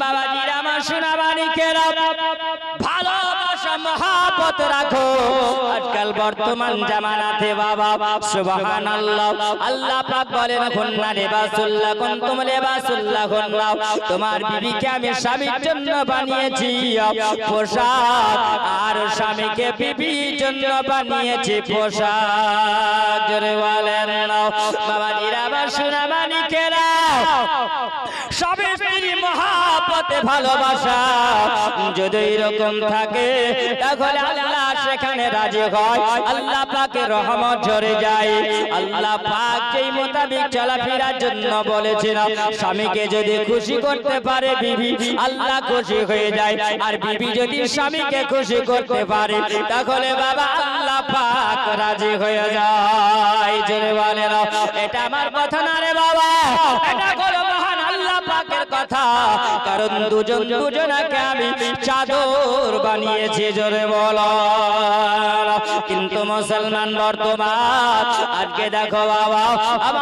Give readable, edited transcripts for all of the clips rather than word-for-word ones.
বাবাজিরা আমার সোনামানিকেরা ভালোবাসা মহব্বত রাখো। আজকাল বর্তমান জামানাতে বাবা সুবহানাল্লাহ আল্লাহ পাক বলেন খুন্না লিবাসুল্লাহ কুনতুম লিবাসুল্লাহ খুন্না, তোমার বিবিকে আমি স্বামীর জন্য বানিয়েছি পোশাক, আর স্বামীকে বিবির জন্য বানিয়েছি পোশাক। জোরে বলেন না বাবাজিরা আমার সোনামানিকেরা, স্বামী স্ত্রী মহব্বতে ভালোবাসা যদি এরকম থাকে তাহলে আল্লাহ সেখানে রাজি হয়, আল্লাহ পাকের রহমত ঝরে যায়। আল্লাহ পাক যেই মোতাবেক চলাফেরার জন্য বলেছেন, স্বামীকে যদি খুশি করতে পারে বিবি, আল্লাহ খুশি হয়ে যায়। আর বিবি যদি স্বামীকে খুশি করতে পারে তাহলে বাবা আল্লাহ পাক রাজি হয়ে যায়। জোরে বলেন এটা আমার কথা না রে বাবা, এটা হলো মহান আল্লাহ পাকের কথা। কারণ দুজন দুজনাকে আমি চাদর বানিয়েছি। জোরে বলো। কিন্তু মুসলমান বর্তমান আজকে দেখো বাবা,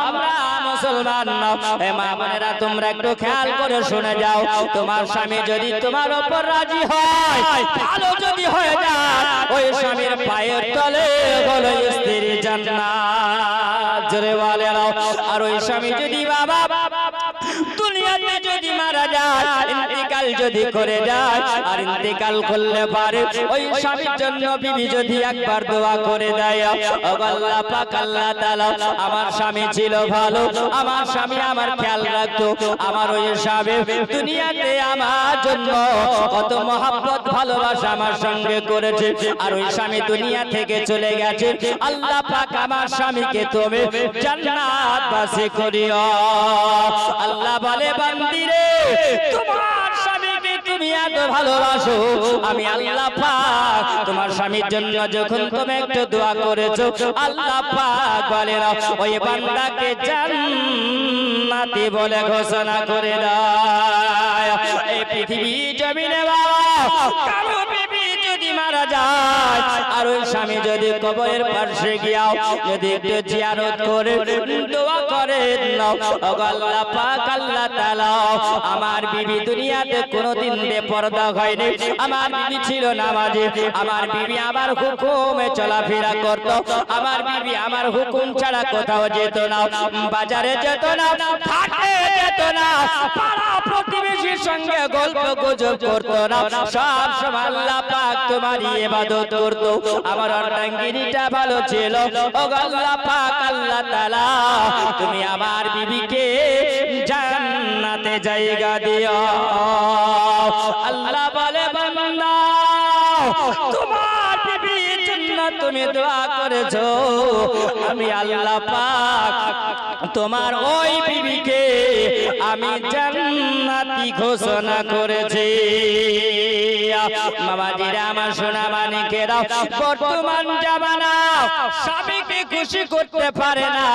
আমরা মুসলমান মা বোনেরা তোমরা একটু খেয়াল করে শুনে যাও, তোমার স্বামী যদি তোমার উপর রাজি হয়, ভালো যদি হয়ে যায়, ওই স্বামীর পায়ের তলে হলো স্ত্রীর জান্নাত। জোরে বলে নাও। আর ওই স্বামী যদি বাবা দুনিয়াতে যদি মারা যায়, ইন্তেকাল যদি করে যায়, আর ইন্তেকাল করলে পারে ওই স্বামীর জন্য বিবি যদি একবার দোয়া করে দেয়, ও আল্লাহ পাক আল্লাহ তাআলা আমার স্বামী ছিল ভালো, আমার স্বামী আমার খেয়াল রাখতো, আমার ওই স্বামী দুনিয়াতে আমার জন্য কত মহব্বত ভালোবাসা আমার সঙ্গে করেছে, আর ওই স্বামী দুনিয়া থেকে চলে গেছে, আল্লাহ পাক আমার স্বামীকে তুমি জান্নাতবাসী করিও। আল্লাহ বলে বান্দিরে তোমার স্বামীকে তুমি এত ভালোবাসো, আমি আল্লাহ পাক তোমার স্বামীর জন্য যখন তুমি একটু দোয়া করেছো, আল্লাহ পাক বলে ওই বান্দাকে জান্নাতি বলে ঘোষণা করে দাও। এই পৃথিবী জমিনে বাবা কারো বিবি যদি মারা যায়, আর ওই স্বামী যদি কবরের পাশে গিয়া যদি একটু জিয়ারত করে দোয়া করে, আল্লাহ পাক আল্লাহ তাআলা আমার বিবি দুনিয়াতে কোনোদিন বেপরদা হয়নি, আমার বিবি ছিল নামাজি, আমার বিবি আমার হুকুমে চলাফেরা করত, আমার বিবি আমার হুকুম ছাড়া কোথাও যেত না, বাজারে যেত না, হাটে যেত না, পাড়া প্রতিবেশীর সঙ্গে গল্প গুজব করত না, সব সময় আল্লাহ পাক তোমার ইবাদত করত। আমার অর্ধাঙ্গিনীটা ভালো ছিল, ও আল্লাহ পাক আল্লাহ তাআলা তুমি আমার বিবিকে জান্নাতে জায়গা দিও। আল্লাহ বলে বান্দা তোমার বিবির জন্য তুমি দোয়া করেছো, আমি আল্লাহ পাক তোমার ওই বিবিকে আমি জান্নাতি ঘোষণা করেছি। বাবাজিরা আমার সোনামানিকেরা, বর্তমান জামানা স্বামীকে খুশি করতে পারে না,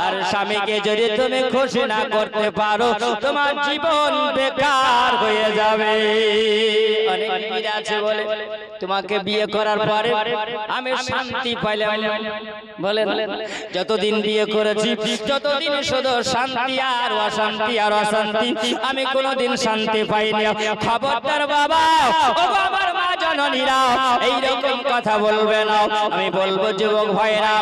আর স্বামীকে যদি তুমি খুশি না করতে পারো তোমার জীবন বেকার হয়ে যাবে। অনেক বিবি আছে বলে তোমাকে বিয়ে করার পরে আমি শান্তি পাইলাম, বলেন যতদিন বিয়ে করেছি যতদিন শুধু শান্তি আর অশান্তি আর অশান্তি, আমি কোনোদিন শান্তি পাইনি। খবরদার বাবা, ও বাবার মা জননীরা এইরকম কথা বলবে না। আমি বলবো যুবক ভাইরা,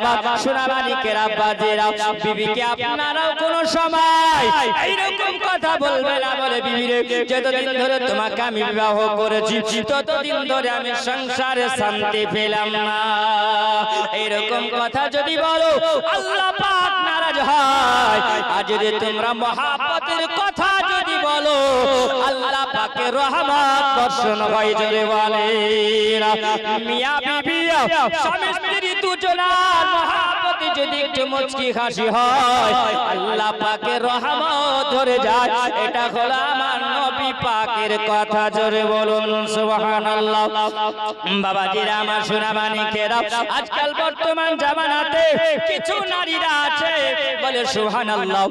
সোনামানিকেরা, বাজেরা, বিবিকে আপনারাও কোনো সময় এইরকম কথা বলবে না। বলে বিবিরে যতদিন ধরে তোমাকে আমি বিবাহ করেছি ততদিন ধরে আমি সংসারে শান্তি পেলাম না, এইরকম কথা যদি বলো আল্লাহ পাক নারাজ হয়। আর যদি তোমরা মহব্বতের কথা যদি বলো আল্লাহ পাকের রহমত বর্ষণ হয়। জোরে বলে মিয়া বিবি স্বামী স্ত্রী দুজনার মহব্বতে যদি একটু মুচকি হাসি হয় আল্লাহ পাকের রহমত ধরে যায়। এটা হলো আমার নবী পাকের কথা। জোরে বলুন সুবহানাল্লাহ। বাবাজিরা আমার সোনামানিকেরা, আজকাল বর্তমান জামানাতে কিছু নারীরা আছে বলে সুবহানাল্লাহ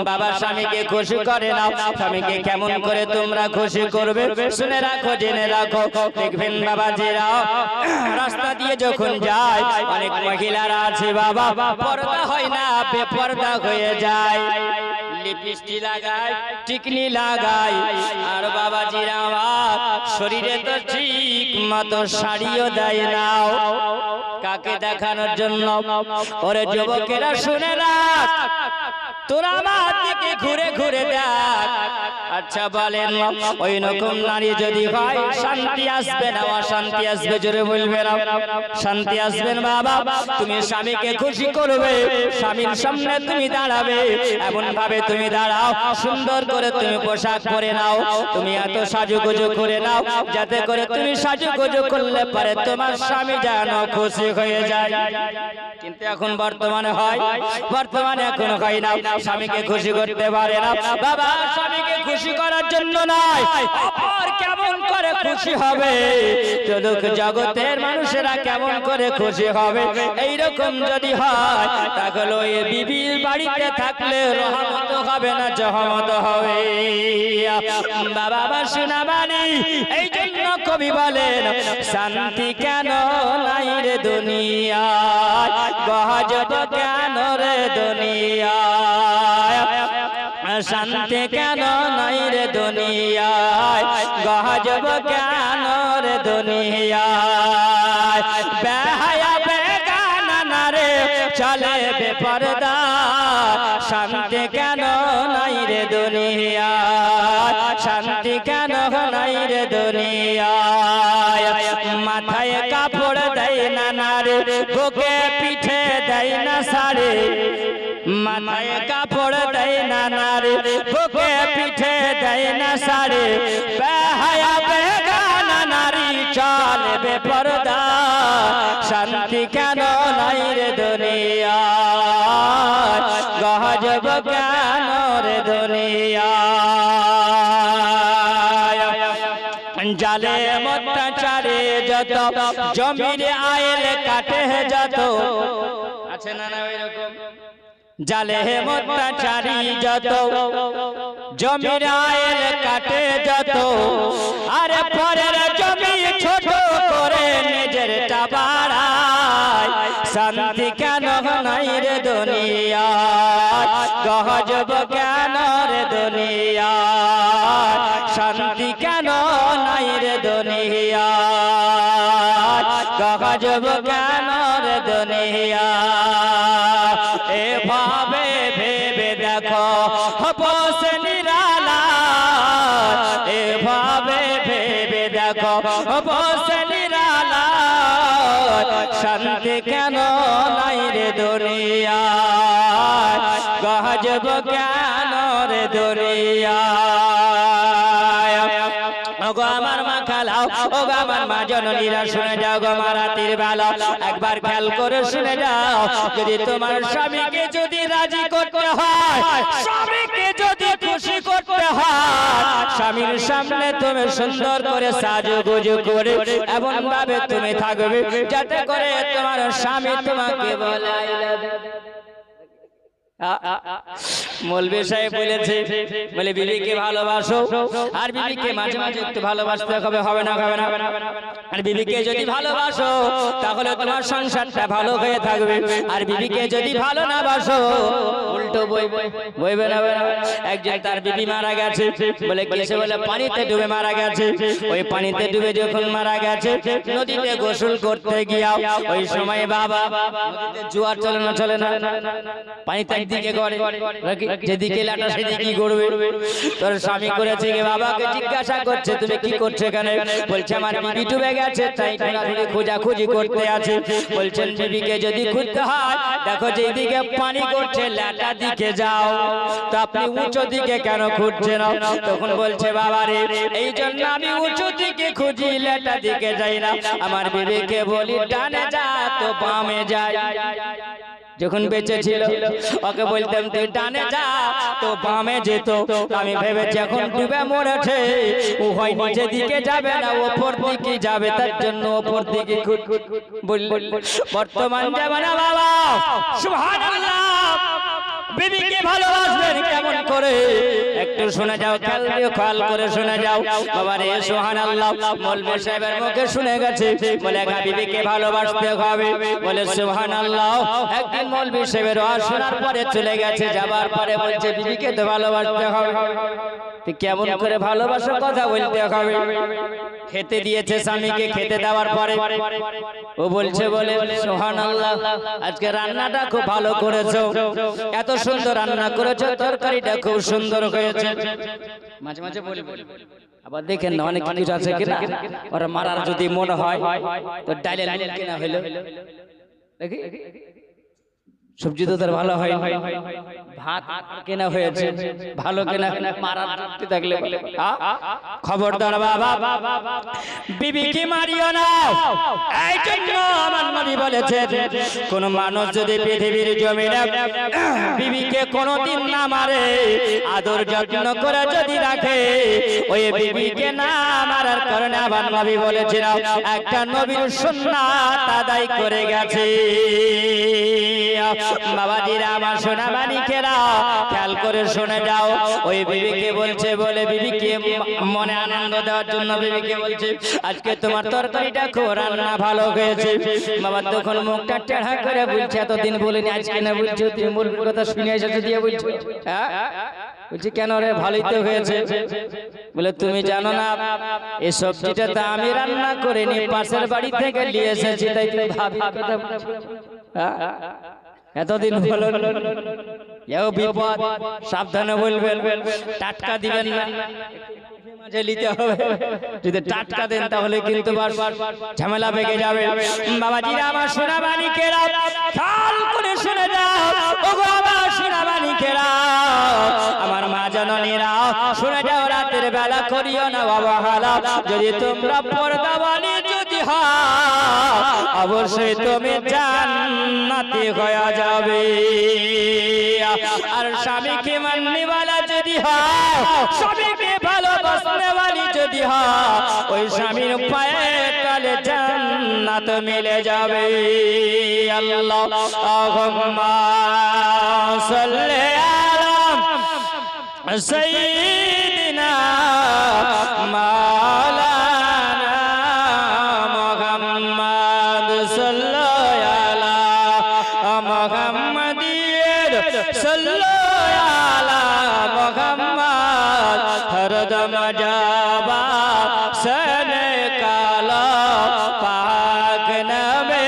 বাবা স্বামীকে খুশি করে না। স্বামীকে কেমন করে তোমরা খুশি করবে শুনে রাখো, জেনে রাখো। দেখবেন বাবাজিরা রাস্তা দিয়ে যখন যায় অনেক মহিলারা আছে বাবা পর্দা হয় না, বেপর্দা হয়ে যায়, লিপস্টিক লাগায়, টিকলি লাগায়, আর শরীরে তো ঠিক মতো শাড়িও দেয় না, কাকে দেখানোর জন্য? ওরে যুবকেরা শুনে রাখ, তোরা আমার দিকে ঘুরে ঘুরে দেখ। আচ্ছা বলেন, ওই রকম নারী যদি হয় শান্তি আসবে না অশান্তি আসবে? জোরে বলবে না শান্তি আসবে না? বাবা তুমি স্বামীকে খুশি করবে, স্বামীর সামনে তুমি দাঁড়াবে, এমন ভাবে তুমি দাঁড়াও, সুন্দর করে তুমি পোশাক পরে নাও, তুমি এত সাজুগুজু করে নাও যাতে করে তুমি সাজুগুজু করলে পারে তোমার স্বামী যেন খুশি হয়ে যায়। কিন্তু এখন বর্তমানে হয়, বর্তমানে এখন হয় না, স্বামীকে খুশি করতে পারে না। বাবা স্বামীকে খুশি করার জন্য নয়, আর কেমন করে খুশি হবে, জগতের মানুষেরা কেমন করে খুশি হবে, এইরকম যদি হয় তাহলে ওই বিবির বাড়িতে থাকলে রহমত হবে না জহমত হবে। বাবা শোনাবানি, এই জন্য কবি বলেন শান্তি কেন নাই রে দুনিয়ায়, গজব কেন রে দুনিয়ায়, শান্তি কেন নাই রে দুনিয়ায়, গজব কেন রে দুনিয়ায়, বেহায়া বেগানা না রে চলে বেপরদা, শান্তি কেন নাই রে দুনিয়ায়, শান্তি কেন নাই রে দুনিয়ায়, মাথায় কাপড় দেয় না নারে, বুকে পিঠে দেয় না শাড়ি, মাথায় কাপড় দেয় না নারে, বুকে পিঠে দেয় না শাড়ি, বেহায়া বেগানা নারী চলে বেপরদা, শান্তি কেন নাই রে দুনিয়ায়, গজব কেন রে দুনিয়ায়, জালে অত্যাচারে যত জমির আইল কাটে যত, আছে না না ওইরকম? জালে অত্যাচারী যত জমির আইল কাটে যত, আরে পরের জমি ছোট করে নিজের বাড়ায়, শান্তি কেন নাই রে দুনিয়ায়, গজব কেন রে দুনিয়ায়, শান্তি কেন নাই রে দুনিয়ায়, গজব কেন রে দুনিয়ায়, এভাবে ভেবে দেখো বস নিরালা, এভাবে ভেবে দেখো বস নিরালা, শান্তি কেন নাই রে দুনিয়ায়, গজব কেন রে দুনিয়ায়। ওগো আমার মা খালাও, ওগো আমার মা জননীরা শুনে যাও গো মা রাতের বেলা, একবার খেয়াল করে শুনে যাও, যদি তোমার স্বামীকে যদি রাজি করতে হয়, স্বামীকে যদি খুশি করতে হয়, স্বামীর সামনে তুমি সুন্দর করে সাজুগুজু করে এমন ভাবে তুমি থাকবে যাতে করে তোমার স্বামী তোমাকে বলে আই লাভ ইউ। মৌলভী সাহেব বলেছে, বলে বিবিকে ভালোবাসো, আর বিবিকে মাঝে মাঝে একটু ভালোবাসতে হবে, হবে না? হবে না? আর বিবিকে যদি ভালোবাসো তাহলে তোমার সংসারটা ভালো হয়ে থাকবে, আর বিবিকে যদি ভালো না বাসো উল্টো বইবে না। একজন তার বিবি মারা গেছে, বলে কিসে? বলে পানিতে ডুবে মারা গেছে। ওই পানিতে ডুবে যখন মারা গেছে, নদীতে গোসল করতে গিয়া ওই সময় বাবা নদীতে জোয়ার চলে না, চলে না, পানিতে দিকে করে যেদিকে লাটা সেদিকে গড়বে। তোর স্বামী করেছে কি? বাবাকে জিজ্ঞাসা করছে তুমি কি করছো এখানে? বলছে আমার বিবি ডুবে গেছে, তাই খোঁজাখুঁজি করতে আছে। বলছেন বিবিকে যদি খুঁজতে হয় দেখো যেদিকে পানি করছে লাটা দিকে যাও, তো আপনি উঁচু দিকে কেন খুঁজছেন? তখন বলছে বাবা রে এই জন্য আমি উঁচু দিকে খুঁজি, লাটা দিকে যাই না। আমার বিবিকে বলি ডানে যা, তো বামে যায়। যখন বেঁচে ছিল ওকে বলতাম তুই ডানে যা, তো বামে যেত। আমি ভেবেছি এখন ডুবে মরেছে, ও হয় নিচে দিকে যাবে না, ওপর দিকে যাবে, তার জন্য ওপর দিকে বর্তমান যাবে না। বাবা সুবহানাল্লাহ, বিবিকে ভালোবাসবেন কেমন করে একটু শুনে যাও, খেয়াল করে শুনে যাও। বাবা রে সুবহানাল্লাহ, মৌলভী সাহেবের মুখে শুনে গেছে, বলে বিবিকে ভালোবাসতে হবে। বলে সুবহানাল্লাহ, একদিন মৌলভী সাহেবের ওয়াজ শোনার পরে চলে গেছে, যাবার পরে বলছে বিবিকে তো ভালোবাসতে হবে। তুই কেমন করে ভালোবাসা কথা বলতে হবে। খেতে দিয়েছে স্বামীকে, খেতে দেওয়ার পরে ও বলছে বলে সুবহানাল্লাহ আজকে রান্নাটা খুব ভালো করেছো, এত সুন্দর রান্না করেছো, তরকারিটা খুব সুন্দর হয়েছে। মাঝে মাঝে বলবে আবার দেখেন না অনেক কিছু আছে কিনা ওরা মারার যদি মনে হয় তো ডাইলে কিনা হইলো দেখি সবজি তো তার ভালো হয়, ভাত কেনা হয়েছে ভালো কেনা মারার যুক্তি থাকলে খবরদার বাবা বিবিকে মারিও না। এই জন্য আমার নবী বলেছে কোন মানুষ যদি পৃথিবীর জমিনে বিবিকে কোনদিন না মারে, আদর যত্ন করে যদি রাখে, ওই বিবিকে না মারার কারণে আমার নবী বলেছেন একটা নবীর সুন্নাত আদায় করে গেছে। বাবাজিরা আমার সোনা মানিকেরা খেয়াল করে শুনে যাও, ওই বিবিকে বলছে বলে বিবিকে মনে আনন্দ দেওয়ার জন্য বিবিকে বলছে আজকে তোমার তরকারিটা খুব রান্না ভালো হয়েছে। বাবা তখন মুখটা টেढ़ा করে বলছে এতদিন বলিনি আজকে না বলছো, তুমি মূল কথা শুনে এসেছো দিয়ে বলছো। হ্যাঁ বলছি কেন রে ভালোই তো হয়েছে। বলে তুমি জানো না এই সবজিটা তো আমি রান্না করিনি, পাশের বাড়ি থেকে নিয়ে এসেছি, তাই তুমি ভাবি কথা বলছো। হ্যাঁ এতদিন হলো এও বিপদ, সাবধানে বলবেন, টাটকা দিবেন না, মাঝে নিতে হবে। যদি টাটকা দেন তাহলে কিন্তু ঝামেলা বেগে যাবে। বাবাজিরা আমার সোনা মানিকেরা খেয়াল করে শুনে যাও, ওগো আমার সোনা মানিকেরা, আমার মা জননীরা শুনে যাও, রাতের বেলা করিও না বাবা হালা। যদি তোমরা পর্দাওয়ালি যদি হও অবশ্যই তুমি জান্নাতি হয়ে যাবে। আর স্বামীকে মাননেওয়ালা যদি হও, স্বামীকে ভালোবাসনেওয়ালি যদি হও, ওই স্বামীর পায়ের তলে জান্নাত মিলে যাবে। আল্লাহুম্মা সাল্লি আলা সাইয়্যিদিনা মাওলানা মুহাম্মদ সাল্লাল্লাহু আলা মুহাম্মাদির সাল্লাল্লাহু আলা মুহাম্মদ হরদম জাবা সনে কালা পাক নবে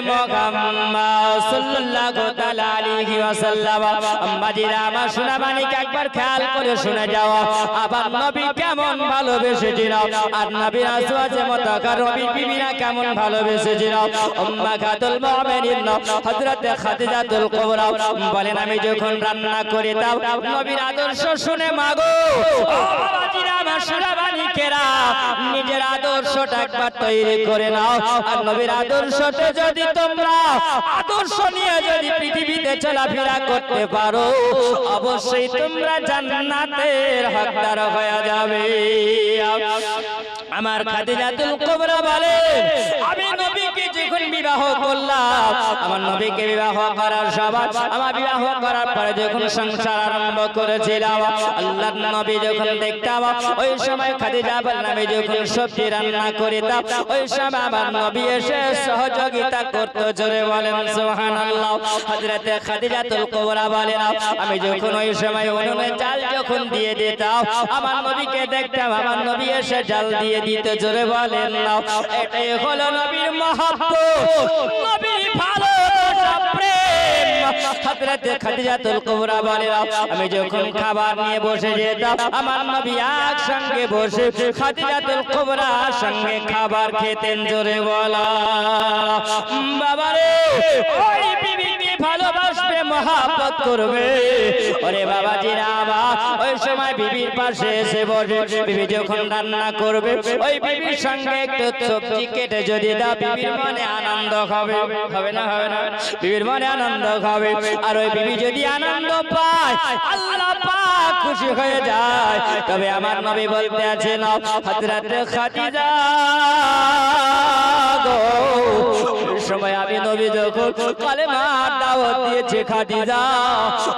মুহাম্মদ সাল্লাল্লাহু তাআলা আলাইহি ওয়াসাল্লাম। আম্মাজিরা আমার সোনা মানিক একবার খেয়াল করে শুনে যাও, আবার নবী কেমন ভালোবেসেছিল, আর নবীর আজওয়াজে মুতাহহার নবীর বিবিরা কেমন ভালোবেসেছিল। উম্মাহাতুল মুমিনিন হযরত খাদিজাতুল কুবরা বলেন আমি যখন রান্না করে দাও নবীর আদর্শ শুনে মাগো, ও বাবাজিরা আমার সোনা মানিকেরা নিজের আদর্শটা একবার তৈরি করে নাও। আর নবীর আদর্শতে যদি তোমরা আদর্শ নিয়ে যদি পৃথিবীতে চলাফেরা করতে পারো, অবশ্যই তোমরা জান্নাতের হকদার হয়ে যাবে। আমার খাদিজাতুল কুবরা বলে আমি নবীকে যখন বিবাহ করলাম, আমার নবীকে বিবাহ করার সময়, আমার বিবাহ করার পরে যখন সংসার আরম্ভ করেছিলাম, আল্লাহর নবী যখন দেখতাম ওই সময় খাদিজা বললাম আমি যখন সবজি রান্না করিতাম, ওই সময় আমার নবী এসে সহযোগিতা করতো। জোরে বলেন সুবহানাল্লাহ। হযরতে খাদিজাতুল কুবরা বলেন আমি যখন ওই সময় উনুনে জাল যখন দিয়ে দিতাম, আমার নবীকে দেখতাম, আমার নবী এসে জাল দিয়ে দিত। জোরে বলেন না। এটাই হলো নবীর মহব্বত, নবীর ভালোবাসা, প্রেম। হযরতে খাদিজাতুল কুবরা বলেন আমি যখন খাবার নিয়ে বসে যেতাম, আমার নবী একসঙ্গে বসে খাদিজাতুল কুবরার সঙ্গে খাবার খেতেন। জোরে বলা বাবারে, ওই বিবিকে ভালোবাসবে, মহব্বত করবে। ওরে বাবাজিরা আমার ওই সময় বিবির পাশে এসে বসে, বিবি যখন রান্না করবে ওই বিবির সঙ্গে একটু সবজি কেটে যদি দাও, বিবির মনে আনন্দ হবে, হবে না? হবে না? বিবির মনে আনন্দ হবে। আর ওই বিবি যদি আনন্দ পায়, আল্লাহ পাক খুশি হয়ে যায়। তবে আমার নবী বলতে আছেন হযরত খাদিজা গো সময় আমি নবী যখন কলেমার দাওয়াত দিয়েছে খাদিজা,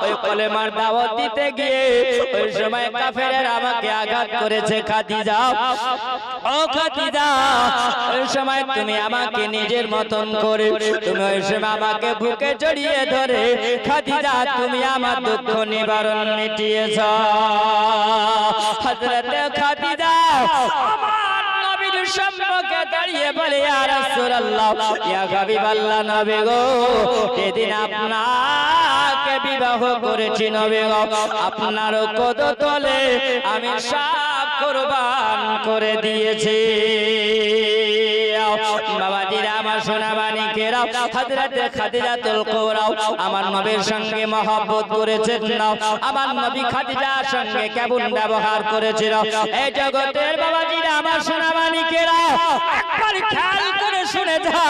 ওই কলেমার দাওয়াত দিতে গিয়ে ওই সময় কাফেরেরা আমাকে আঘাত করেছে। খাদিজা, ও খাদিজা, ওই সময় তুমি আমাকে নিজের মতন করে তুমি ওই সময় আমাকে বুকে জড়িয়ে ধরে খাদিজা তুমি আমার দুঃখ নিবারণ মিটিয়েছ। হযরত খাদিজা আমার নবীর সম্মুখে দাঁড়িয়ে বলে, ইয়া রাসূলুল্লাহ, ইয়া হাবিবাল্লাহ, নবী গো, সেদিন আপনাকে বিবাহ করেছি নবী গো, আপনার কদতলে আমি সব কুরবান করে দিয়েছি। বাবাজিরা, আমার সোনা মানিকেরা, হযরত খাদিজাতুল কুবরা আমার নবীর সঙ্গে মহব্বত করেছেন না, আমার নবী খাদিজার সঙ্গে কেমন ব্যবহার করেছিল এই জগতের বাবাজিরা, আমার সোনা মানিকেরা একবার খেয়াল করে শুনে যা।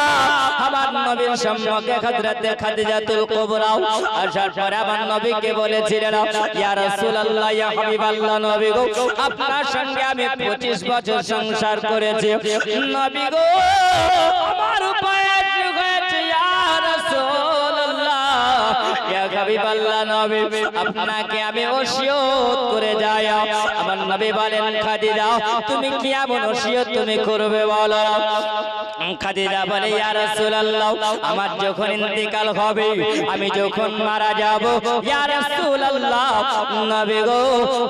আমার নবীর সম্মুখে হযরত খাদিজাতুল কুবরা আসার পরে আমার নবীকে বলেছিলেন, ইয়া রাসূলুল্লাহ, ইয়া হাবিবাল্লাহ, নবী গো, আপনার সঙ্গে আমি 25 বছর সংসার করেছি নবী গো, আমার বয়স হয়েছে, ইয়া রাসূলুল্লাহ, ইয়া হাবিবাল্লাহ, নবী আপনাকে আমি ওসিয়ত করে যাই। আমার নবী বলেন, খাদিজা তুমি কি এমন ওসিয়ত তুমি করবে বলো? খাদিজা বলে, ইয়া রাসূলুল্লাহ, আমার যখন ইন্তেকাল হবে, আমি যখন মারা যাব, ইয়া রাসূলুল্লাহ, নবী গো,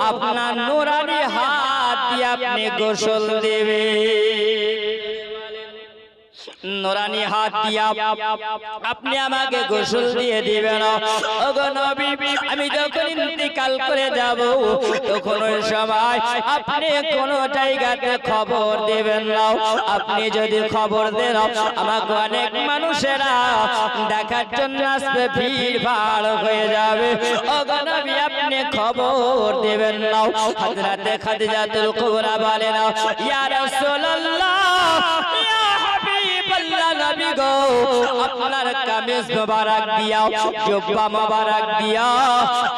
আপনার নূরানি হাত দিয়ে আপনি গোসল দেবেন, নূরানি হাত দিয়া আপনি আমাকে গোসল দিয়ে দিবেন। ওগো নবী, আমি যখন ইন্তেকাল করে যাব তখন ওই সময় আপনি কোন জায়গাতে খবর দেবেন না। আপনি যদি খবর দেন, আমাকে অনেক মানুষেরা দেখার জন্য আসবে, ভিড় ভাড় হয়ে যাবে। ওগো নবী, আপনি খবর দেবেন না। হযরত খাদিজাতুল কুবরা বলেন, ইয়া রাসূলুল্লাহ, নবী গো, আপনার কামিজ মোবারক দিয়া, জুব্বা মোবারক দিয়া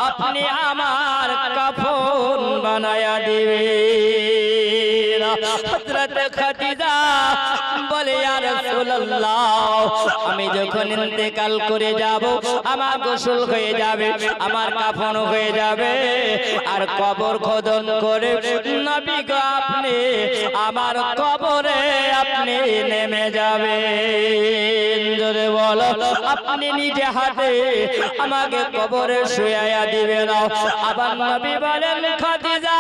আপনি আমার কাফন বানায়া দিবেন। হযরত খাদিজা বলে, ইয়া রাসূলুল্লাহ, আমি যখন ইন্তেকাল করে যাব, আমার গোসল হয়ে যাবে, আমার কাফন হয়ে যাবে, আর কবর খোদন করে নবী গো আপনি আমার কবরে আপনি নেমে যাবে। জোরে বলো, আপনি নিজে হাতে আমাকে কবরে শুয়াইয়া দিবেন। আবার নবী বলেন, খাদিজা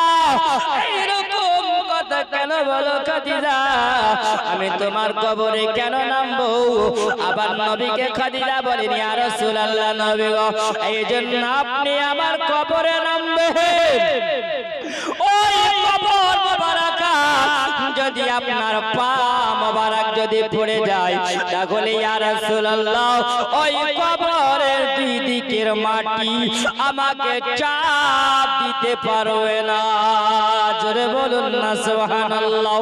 এরকম কথা কেন বলো খাদিজা, আমি তোমার কবরে কেন নামবো? আবার নবীকে খাদিজা বলেন, ইয়া রাসূলুল্লাহ, নবী গো, এই জন্য আপনি আমার কবরে নামবেন। ওই কবর মোবারক যদি আপনার পা মোবারক যদি পড়ে যায়, তাহলে ইয়া রাসূলুল্লাহ ওই কবরের দুই দিকের মাটি আমাকে চাপ দিতে পারবে না। জোরে বলুন না সুবহানাল্লাহ।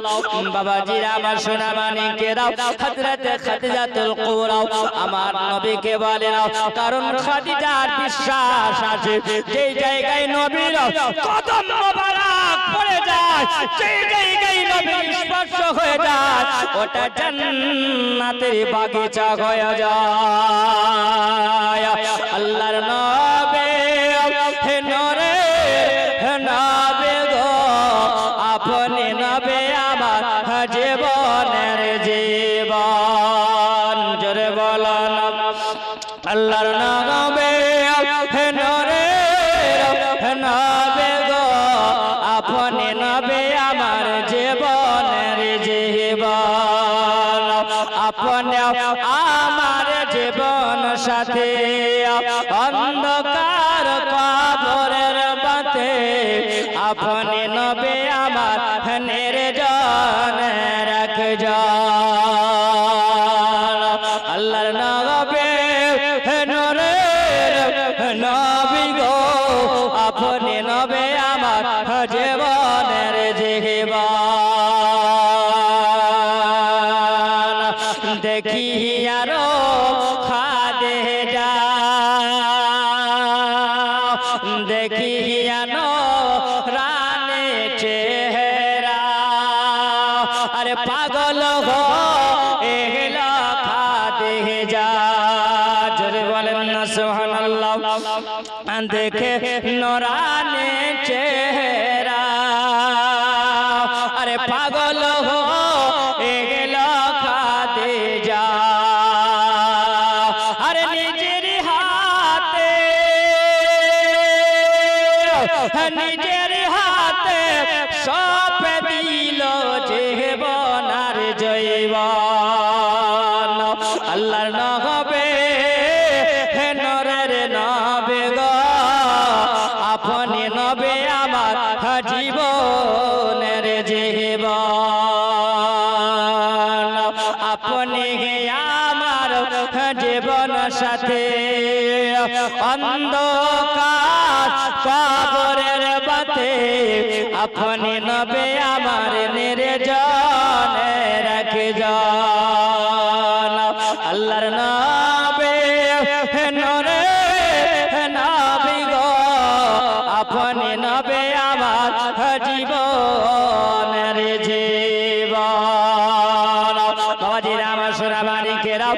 বাবাজিরা, আমার সোনা মানিকেরা, হযরত খাদিজাতুল কুবরা আমার নবীকে বলেন, কারণ খাদিজার বিশ্বাস আছে যে জায়গায় নবীর কদম মোবারক পড়ে যায়, যে জায়গায় নবীর স্পর্শ হয়ে যায়, ওটা জান্নাতের বাগিচা হয়ে যায়। আল্লাহর নবী হে নূরে হে নবী গো, আপনি নবী আমার জীবনের জীবন। জোরে বলেন, আল্লাহর নবী হে নূরে হে নবী গো, আপনি নবী আমার জীবনের জীবন। আপনি আমার জীবন সাথী, অন্ধকার কবরের বাতে আপনি নবী আমার নির্জন রাখজন। আল্লাহর নবী নূরে নবী গো, আপনি নবী আমার জীবনের জীবন। দেখি আরো খাদিজা, দেখি আনো রানে চেহারা, আরে পাগল হো এলা খাদিজা দেখে নরানে চেহারা আরে পাগল হয়ে গেল খাদিজা আরে নিজের হাতে সব দিল জীবন আর জৈবন আল্লাহর নবে নরের নবে গো আপনি নবে আমার জীবনের জীবন আপনি আমার জীবন সাথে অন্ধকার কবরের বাতে আপনি নবে আমার নির্জনে রাখে যান আল্লাহর নবে নরে নবী গো আপনি নবে আমার জীবনের জীবন বাবাজিরা আমার সোনাবাড়ি কেরাও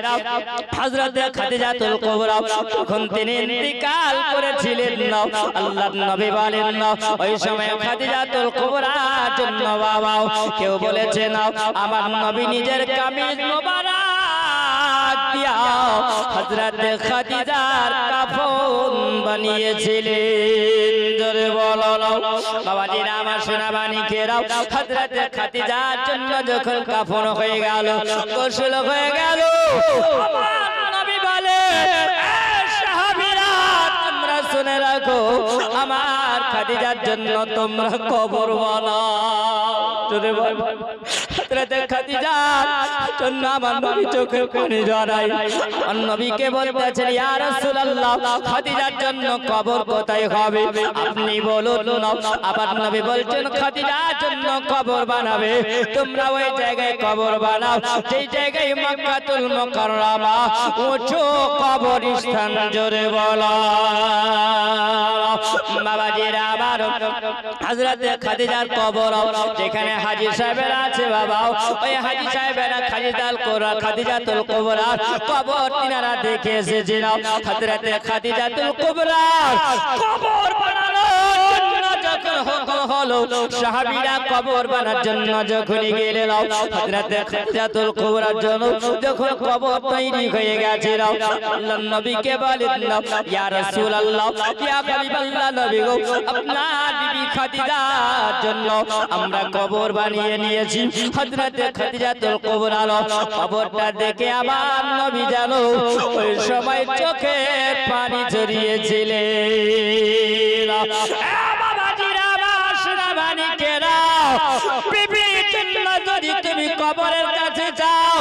হযরত খাদিজাতুল কুবরা তখন তিনি ইন্তিকাল করেছিলেন আল্লাহর নবী বলেন ওই সময় খাদিজাতুল কুবরার জন্য বাবা কেউ বলেছে না আমার নবী নিজের কামিজ মোবারক দিয়া হযরত খাদিজার কাফন বানিয়েছিলেন জোরে বলো বাবাজিরা আমার সোনাবাণী কেরাও হযরত খাদিজার জন্য যখন কাফন হয়ে গেল গোসল হয়ে গেল আমার নবী বলে সাহাবীরা তোমরা শুনে রাখো আমার খাদিজার জন্য তোমরা কবর বানাও জোরে বলো হযরত খাদিজার জন্য আমার নবী চোখে পানি জড়ায় আর নবীকে বলতেছেন ইয়া রাসূলুল্লাহ খাদিজার জন্য কবর কোথায় হবে আপনি বলুন না আবার নবী বলছেন খাদিজার জন্য কবর বানাবে তোমরা ওই জায়গায় কবর বানাও যেই জায়গায় মক্কাতুল মুকাররমা উঁচু কবরস্থান জোরে বলো বাবাজিরা আমার হযরত খাদিজার কবর যেখানে হাজী সাহেবেরা আছে বাবা ওই হাজী সাহেবেরা খাদিজাতুল কুবরার কবর তিনারা দেখে এসেছিল হযরত খাদিজাতুল কুবরার কবর বানানোর জন্য যখন হুকুম হলো সাহাবীরা কবর বানানোর জন্য যখন গেলেন হযরত খাদিজাতুল কুবরার জন্য যখন কবর তৈরি হয়ে গেছিল আল্লাহর নবীকে বলেন ইয়া রাসূলুল্লাহ ইয়া হাবিবাল্লাহ নবী গো আপনার বিবি খাদিজার জন্য আমরা কবর বানিয়ে নিয়েছি হযরত খাদিজাতুল কুবরার কবরটা দেখে আমার নবী জানো ওই সময় চোখে পানি ঝরিয়েছিলেন বাবাজিরা আমার সোনাবাণী কেরা বিবির জন্য যদি তুমি কবরের কাছে যাও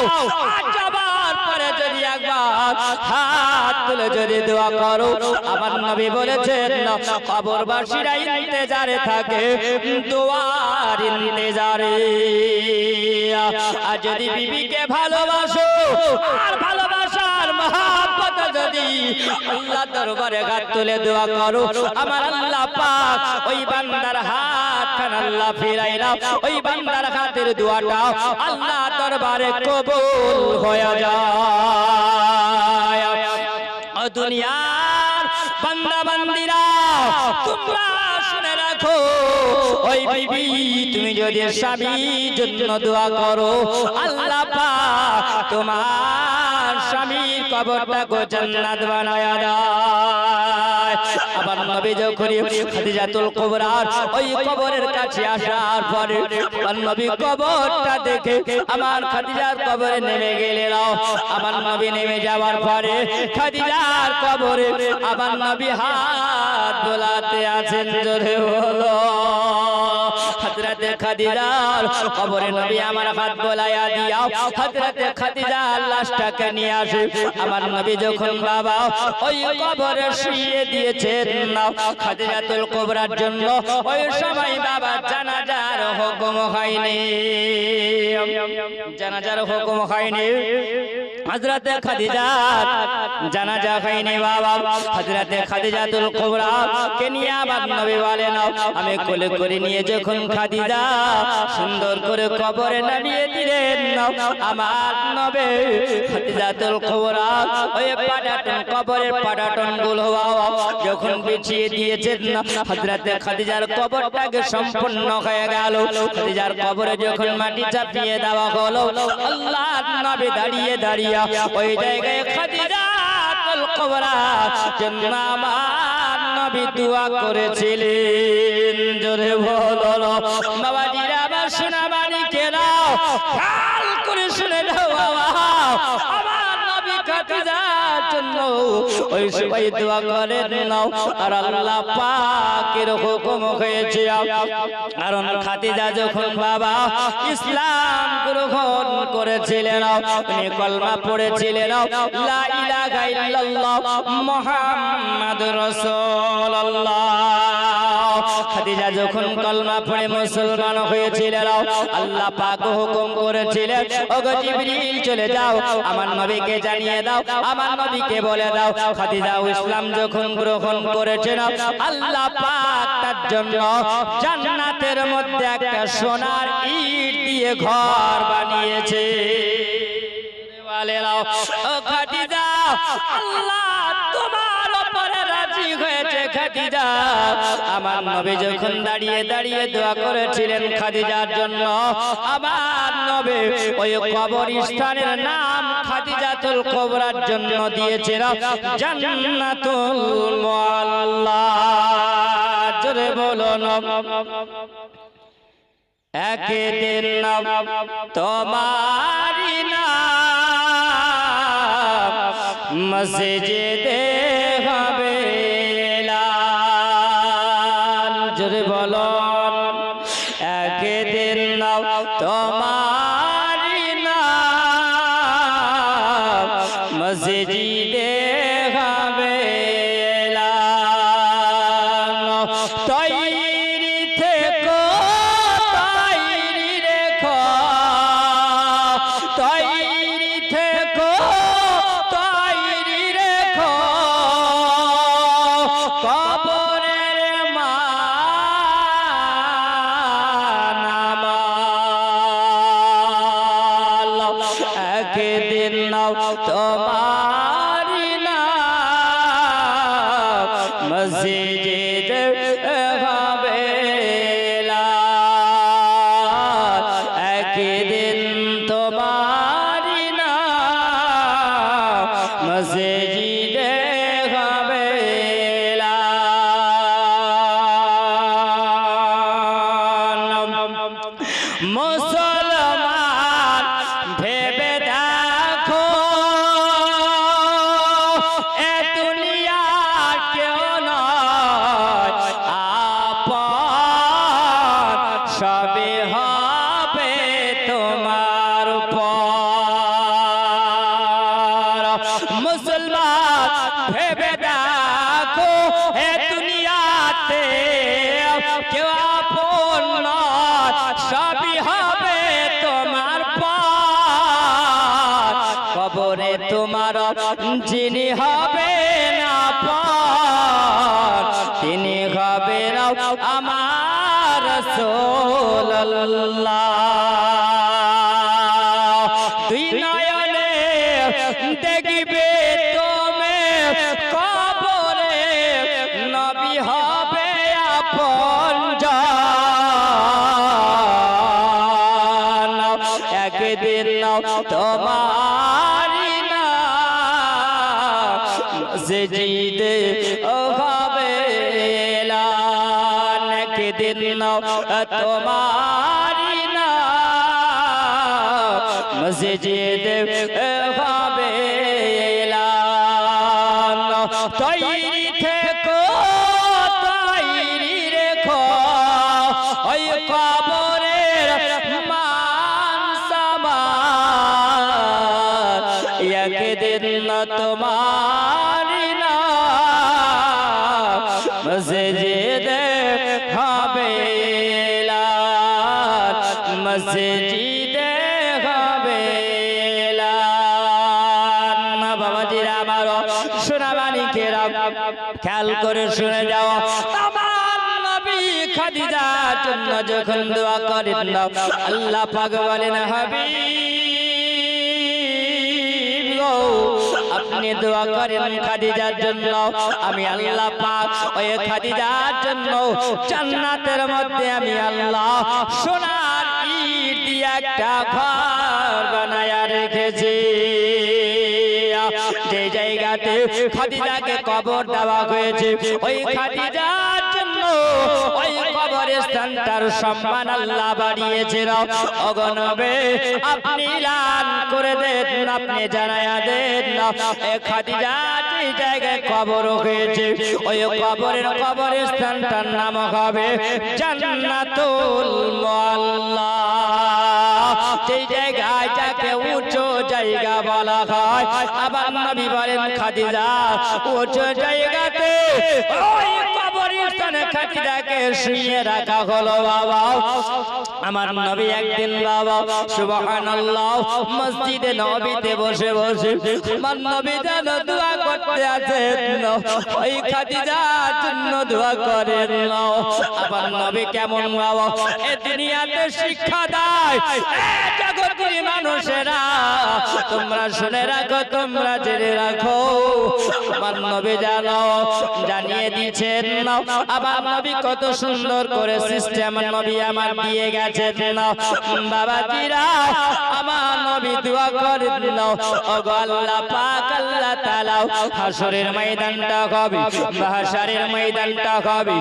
আর যাবার পরে যদি একবার হাত তুলে যদি দোয়া করো আমার নবী বলেছেন কবরবাসীরা ইন্তেজারে থাকে দোয়ার ইন্তেজারে আর যদি বিবিকে ভালোবাসো আর ভালোবাসার মহব্বত যদি আল্লাহ দরবারে হাত তুলে দোয়া করো আমার আল্লাহ পাক ওই বান্দার হাত খান আল্লাহ ফিরাইরা ওই বান্দার হাতের দোয়াটা আল্লাহ দরবারে কবুল হয়ে যায় ও দুনিয়ার বান্দা বান্দিরা তোমরা শুনে রাখো ওই বিবি তুমি যদি স্বামীর জন্য দোয়া করো আল্লাহ পাক তোমার স্বামীর কবরটাকে জান্নাত বানায়া দেয় আবার নবী যখন খাদিজাতুল কুবরার ওই কবরের কাছে আসার পরে নবী কবরটা দেখে আমার খাদিজার কবরে নেমে গেলেন আমার নবী নেমে যাওয়ার পরে খাদিজার কবরে আমার নবী হাত বোলাতে আছেন জোরে বলো হযরত খাদিজার কবরে নবী আমার হাত বোলায়া দিয়া হযরত খাদিজার লাশটাকে নিয়ে আসে আমার নবী যখন বাবা ওই কবরে শুইয়ে দিয়েছেন খাদিজাতুল কুবরার জন্য ওই সময় বাবা জানাজার হুকুম হয়নি জানাজার হুকুম হয়নি হযরতে খাদিজা জানাজা হয়নি বাবা হযরতে খাদিজাতুল কুবরা কে নিয়ে আবার নবী বলেন আমি কোলে করে নিয়ে যখন খাদিজা সুন্দর করে কবরে নামিয়ে দিলেন আমার নবী খাদিজাতুল কুবরা ওই পাটাটন কবরের পাটাটন গুলো যখন বিছিয়ে দিয়েছেন হযরতে খাদিজার কবরটাকে সম্পূর্ণ হয়ে গেল খাদিজার কবরে যখন মাটি চাপিয়ে দেওয়া হলো আল্লাহর নবী দাঁড়িয়ে দাঁড়িয়ে ওই জায়গায় খাদিজাতুল কুবরা জন্য আমার নবী দোয়া করেছিলেন জোরে বলো বাবাজিরা আমার সোনা মানিকেরা খেয়াল করে শুনে দাও বাবা আমার নবী খাদিজার জন্য ওই সবাই দোয়া করেন নাও আর আল্লাহ পাকের হুকুম হয়েছে কারণ খাদিজা যখন বাবা ইসলাম গ্রহণ করেছিলেন উনি কলমা পড়েছিলেন লা ইলাহা ইল্লাল্লাহ মুহাম্মাদুর রাসূলুল্লাহ খাদিজা যখন কলমা পড়ে মুসলমান হয়েছিলেন আল্লাহ পাক হুকুম করেছিলেন ওগো জিবরিল চলে যাও আমার নবীকে জানিয়ে দাও আমার নবীকে বলে দাও খাদিজা ইসলাম যখন গ্রহণ করেছেন আল্লাহ পাক তার জন্য জান্নাতের মধ্যে একটা সোনার ইট দিয়ে ঘর বানিয়েছে ও খাদিজা আল্লাহ তোমার উপরে রাজি হয়েছে খাদিজা আমার নবী যখন দাঁড়িয়ে দাঁড়িয়ে দোয়া করেছিলেন খাদিজার জন্য আমার নবী ওই কবরস্থানের নাম খাদিজাতুল কুবরার জন্য দিয়েছিল জান্নাতুল মুআল্লা জোরে বলো না একদিন তোমারি নাম মসজিদে হবে এলান জোরে বলো একদিন তোমারি নাম মসজিদে হবে এলান তৈরি থেকো তৈরি রেখো তৈরি থেকো তৈরি রেখো কবরের মানামাল একদিন তোমারি নাম মসজিদে হবে এলান একদিন তোমারি নাম মসজিদে হবে এলান মুসলমান ভেবে দেখো এ দুনিয়া কেউ নয় আপন সবে হবে তোমার পর মুসলমান ভেবে দেখো এ দুনিয়াতে কেউ আপন নয় সবই হবে তোমার পর কবরে তোমার যিনি হবে না পর তিনি হবে না আমার রাসূলুল্লাহ দুই নয়নে দেখবে তুমি কবরে নবী হবে আপনজন একদিন তোমারি নাম মসজিদে হবে এলান একদিন তোমারি নাম মসজিদে হবে এলান তৈরি থেকো তৈরি রেখো ওই কবরের মান সামান একদিন তোমারি নাম মসজিদে হবে এলান মসজিদে হবে এলান খেয়াল করে শুনে যাও, আমার নবী খাদিজার জন্য যখন দোয়া করেন আল্লাহ পাক বলেন হাবিব গো, আপনি দোয়া করেন খাদিজার জন্য, আমি আল্লাহ পাক ওই খাদিজার জন্য জান্নাতের মধ্যে আমি আল্লাহ সোনার ইট দিয়ে একটা ঘর বানায়া রেখেছি। যে জায়গাতে খাদিজাকে কবর দেওয়া হয়েছে ওই খাদিজার জন্য ওই কবরস্থানটার সম্মান আল্লাহ বাড়িয়েছে। ওগো নবী আপনি এলান করে দেন, আপনি জানায়া দেন এই খাদিজা যে জায়গায় কবর হয়েছে ওই কবরস্থানটার নাম হবে জান্নাতুল মুআল্লা। সেই জায়গায় যাকে উঁচু জায়গা বলা হয়, আবার নবী বলেন খাদিজা উঁচু জায়গাতে ওই কবরস্থানে খাদিজাকে শুইয়ে রাখা হলো। বাবা আমার নবী একদিন বাবা সুবহানাল্লাহ মসজিদে নববীতে বসে বসে আমার নবী যেন দোয়া করতে আছেন, ওই খাদিজার জন্য দোয়া করেন। আবার নবী কেমন বাবা এই দুনিয়াতে শিক্ষা দেয়, জগতের মানুষেরা তোমরা শুনে রাখো, তোমরা জেনে রাখো। আমার নবী জানিয়ে দিচ্ছেন, আবার নবী কত সুন্দর করে সিস্টেম নবী আমার দিয়ে গেছেন। বাবাজিরা আমার নবী দোয়া করেন, ওগো আল্লাহ পাক আল্লাহ তাআলা হাসরের ময়দানটা হবে, মাহশারের ময়দানটা হবে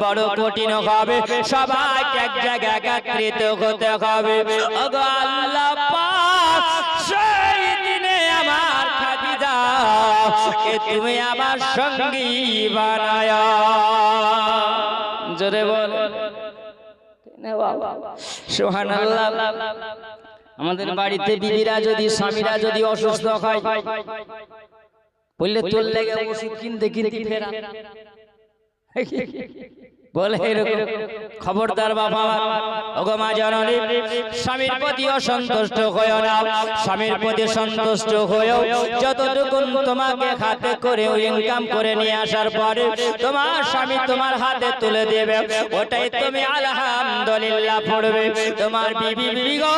বড় কঠিন হবে, সবাইকে এক জায়গায় একত্রিত হতে হবে। ওগো আল্লাহ পাক সেই দিনে আমার খাদিজা কে তুমি আমার সঙ্গী বানায়া। জোরে বল সুবহানাল্লাহ। আমাদের বাড়িতে বিবিরা যদি স্বামীরা যদি অসুস্থ হয় বললে তোর লেগে ওষুধ কিনতে কিনতে ফেরা বলে এরকম। খবরদার বাবা ওগো মা জননী, স্বামীর প্রতি অসন্তুষ্ট হয়ো না, স্বামীর প্রতি সন্তুষ্ট হয়েও যতটুকু তোমাকে হাতে করে ইনকাম করে নিয়ে আসার পরে তোমার স্বামী তোমার হাতে তুলে দেবে, ওটাই তুমি আলহামদুলিল্লাহ পড়বে। তোমার বিবি গো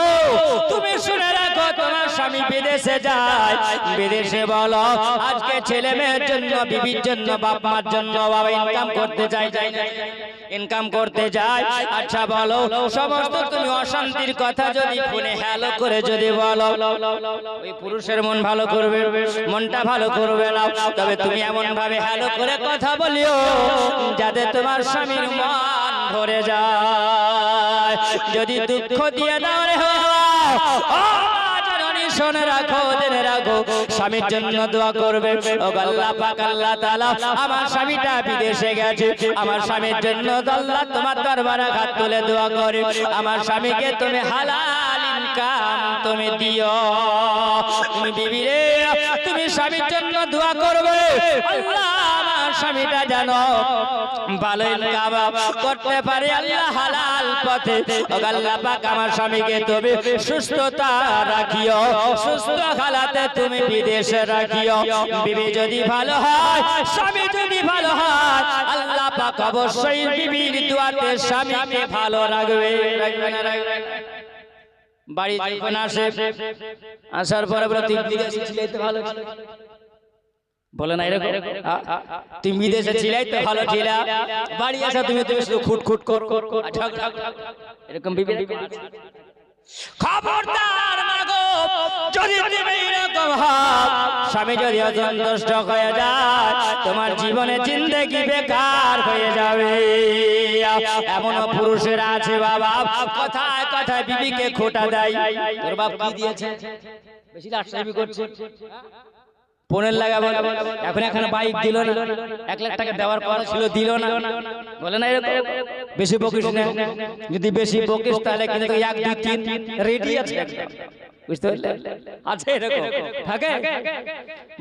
তুমি শুনে রাখো, তোমার স্বামী বিদেশে যায়, বিদেশে বলো আজকে ছেলে মেয়ের জন্য বিবির জন্য বাপ মার জন্য বাবা ইনকাম করতে চাই না, ইনকাম করতে যায়। আচ্ছা বলো সমস্ত তুমি অশান্তির কথা যদি ফোনে হ্যালো করে যদি বলো, ওই পুরুষের মন ভালো করবে, মনটা ভালো করবে না। তবে তুমি এমন ভাবে হ্যালো করে কথা বলিও যাতে তোমার স্বামীর মন ভরে যায়। যদি দুঃখ দিয়ে দাও রে শুনে রাখো, জেনে রাখো, স্বামীর জন্য দোয়া করবে। ও আল্লাহ পাক আল্লাহ তাআলা আমার স্বামীটা বিদেশে গেছে, আমার স্বামীর জন্য আল্লাহ তোমার দরবারে হাত তুলে দোয়া করে আমার স্বামীকে তুমি হালাল ইনকাম তুমি দিও। তুমি বিবি রে তুমি স্বামীর জন্য দোয়া করবে, আল্লাহ আমার স্বামীটা জানো ভালো ইনকাম করতে পারে আল্লাহ হালাল পথে। ও আল্লাহ পাক আমার স্বামীকে তুমি সুস্থতা রাখিও, সুস্থ হালাতে তুমি বিদেশে রাখিও। বিবি যদি ভালো হয়, স্বামী যদি ভালো হয়, আল্লাহ পাক অবশ্যই বিবির দোয়াতে স্বামীকে ভালো রাখবে। রাখবে না রাখবে না? বাড়ি যখন আসে, আসার পরে বলে তুই বিদেশে ছিলাই তো ভালো ছিল, বলে না এরকম তুমি বিদেশে ছিলাই তো ভালো ছিল, বাড়ি আসা তুমি তুমি শুধু খুট খুট কর এরকম বিবি। খবরদার মাগো, যদি তুমি এরকম হও, স্বামী যদি অসন্তুষ্ট হয়ে যায়, তোমার জীবনে জিন্দেগি বেকার হয়ে যাবে। এমনও পুরুষেরা আছে বাবা কথায় কথায় বিবিকে খোঁটা দেয়, তোর বাপ কি দিয়েছে, বেশি লাটসামি করছে, পনের লাগা বলে এখন এখানে বাইক দিল না, 1 লাখ টাকা দেওয়ার কথা ছিল দিল না, বলে না এরকম। বেশি বকিস না, যদি বেশি বকিস তাহলে কিন্তু 1 2 3 রেডি আছে, বুঝতে পারলে আছে এরকম থাকে।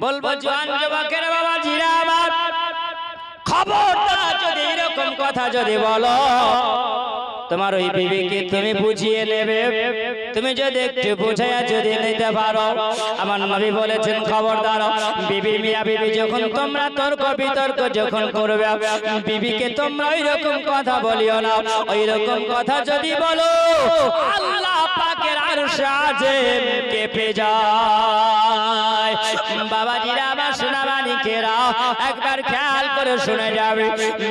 বলবো জওয়ান যুবকের বাবা জিরা আমার খবরদার যদি এরকম কথা যদি বলো, তোমার ওই বিবিকে তুমি বুঝিয়ে নেবে। তুমি যদি একটু বুঝাইয়া যদি নিতে পারো, আমার নবী বলেছেন খবরদার বিবি মিয়া বিবি যখন তোমরা তর্ক বিতর্ক যখন করবে, বিবিকে তোমরা ওই রকম কথা বলিও না। ওই রকম কথা যদি বলো, আল্লাহ পাকের আরশ আজিম কেঁপে যায়। বাবাজিরা আমার সোনামানিকেরা একবার খেয়াল করে শুনে যাবে,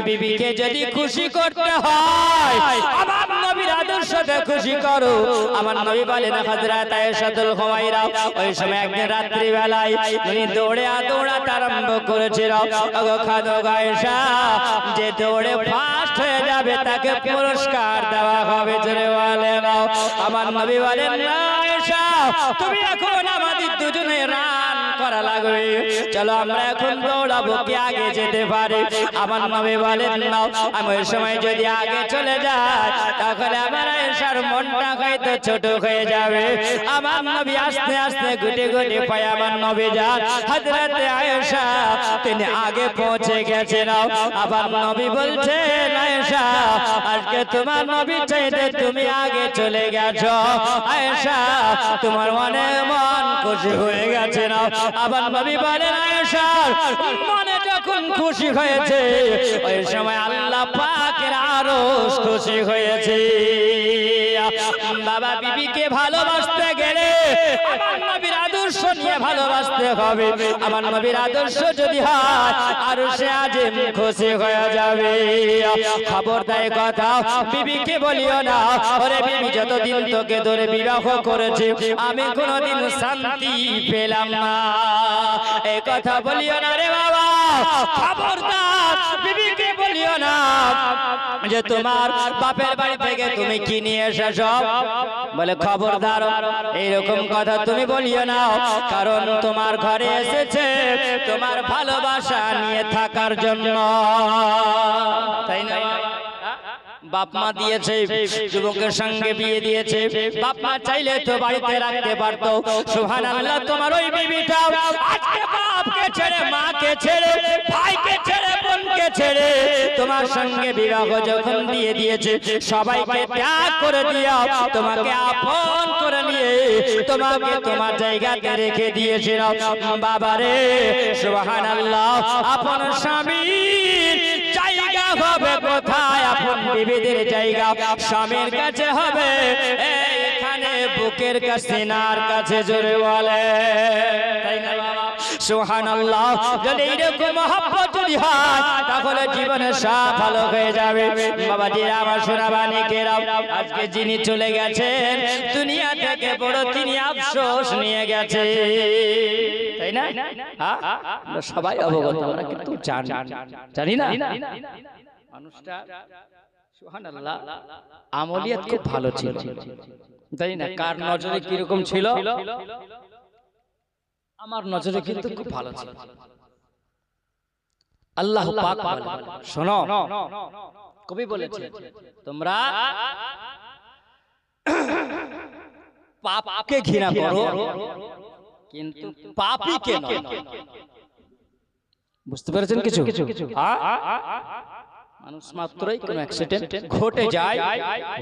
বিবিকে যদি খুশি করতে হয় আমার নবীর আদর্শতে খুশি করো। আমার নবী বলেন হযরত আয়েশাতুল হুমায়রা ওই সময় একদিন রাত্রি বেলায় উনি দৌড়াতে আরম্ভ করেছিল। ওগো খাদক আয়েশা, যে দৌড়ে ফার্স্ট হয়ে যাবে তাকে পুরস্কার দেওয়া হবে। জোরে বলেন। আমার নবী বলেন না আয়েশা, তুমি এখন আমাদের দুজনে রান করা লাগবে, চলো আমরা এখন দৌড়াবো, কে আগে যেতে পারে। আমার নবী বলেন না, আমি ওই সময় যদি আগে চলে যাই তাহলে আমার আয়েশার মনটা হয়তো ছোট হয়ে যাবে। আমার নবী আস্তে আস্তে গুটি গুটি পায়ে আমার নবী যান হযরত আয়েশা তিনি আগে পৌঁছে গেছেন। আবার নবী বলছেন আয়েশা, আজকে তোমার নবী চাইতে তুমি আগে চলে গেছো। আয়েশা তোমার মনে মন খুশি হয়ে গেছে না। আবার নবী বলেন আয়েশা মনে যখন খুশি হয়েছে ওই সময় আল্লাহ পাকের আরশ খুশি হয়েছে। বাবা বিবিকে ভালোবাসতে গেলে আমার নবীর আদর্শ নিয়ে ভালোবাসতে হবে। আমার নবীর আদর্শ যদি হয় আরশে আজিম খুশি হয়ে যাবে। খবরদার কথা বিবিকে বলিও না, ওরে বিবি যতদিন তোকে ধরে বিবাহ করেছে আমি কোনোদিন শান্তি পেলাম না, এই কথা বলিও না রে বাবা। খবরদার বিবিকে বলিও না যে তোমার বাপের বাড়ি থেকে তুমি কি নিয়ে এসেছো, বলে খবরদার এইরকম কথা তুমি বলিও না, কারণ তোমার ঘরে এসেছে তোমার ভালোবাসা নিয়ে থাকার জন্য, তাই না? বাপ মা দিয়েছে, যুবকের সঙ্গে বিয়ে দিয়েছে, বাপ মা চাইলে তো বাড়িতে রাখতে পারতো। সুবহানাল্লাহ, তোমার ওই বিবিটা আজকে বাপকে ছেড়ে, মাকে ছেড়ে, ভাইকে ছেড়ে, বোনকে ছেড়ে তোমার সঙ্গে বিবাহ যখন দিয়ে দিয়েছে, সবাইকে ত্যাগ করে দিয়া তোমাকে আপন করে নিয়ে তোমাকে তোমার জায়গাতে রেখে দিয়েছিল। বাবারে সুবহানাল্লাহ, আপন স্বামীর জায়গা হবে কোথায়? আপন বিবিদের জায়গা স্বামীর কাছে হবে এখানে, বুকের কাছে, সিনার কাছে। জোরে বলে তাই না বাবা? সুবহানাল্লাহ, যদি এরকম মহব্বত যদি হয় তাহলে জীবনে সব ভালো হয়ে যাবে। বাবাজিরা আমার সোনাবানিকেরা, আজকে যিনি চলে গেছেন দুনিয়া থেকে বড় তিনি আফসোস নিয়ে গেছে, তাই না? আমরা সবাই অবগত, আমরা কিন্তু জানি না মানুষটা সুবহানাল্লাহ আমলিয়াত খুব ভালো ছিল, জানি না কার নজরে কিরকম ছিল, আমার নজরে কিন্তু খুব ভালো ছিল। আল্লাহ পাক বলেন, শোনো, কবি বলেছে তোমরা পাপকে ঘৃণা করো কিন্তু পাপীকে নয়। বুঝতে পেরেছেন কিছু? মানুষ মাত্রই কোনো অ্যাক্সিডেন্ট ঘটে যায়,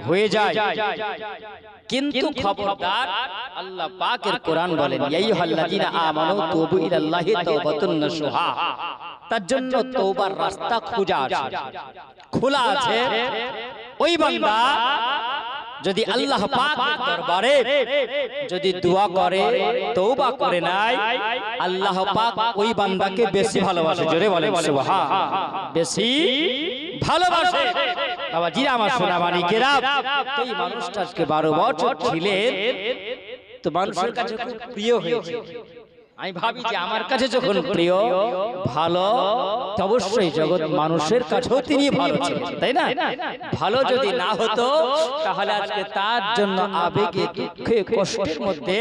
হয়ে যায়, কিন্তু খবরদার আল্লাহ পাকের কোরআন বলেন ইয়া আইয়ুহাল্লাযীনা আমানু তুবু ইলাল্লাহি তাওবাতুন নাসুহা, তার জন্য তওবার রাস্তা খোলা আছে। ওই বান্দা যদি আল্লাহ পাকের দরবারে যদি দোয়া করে, তওবা করে নাই, আল্লাহ পাক ওই বান্দাকে বেশি ভালোবাসে। জোরে বলেন সুবহান, বেশি ভালোবাসে। বাবা জি আমার সোনামানিকেরা, তো এই মানুষটা আজকে 12 বছর ছিলেন, তো মানুষের কাছে খুব প্রিয় হয়েছে। আমি ভাবি যে আমার কাছে যখন প্রিয় ভালো, অবশ্যই জগৎ মানুষের কাছেও তিনি ভালো ছিলেন, তাই না? ভালো যদি না হতো তাহলে আজকে তার জন্য আবেগে, দুঃখে, কষ্টের মধ্যে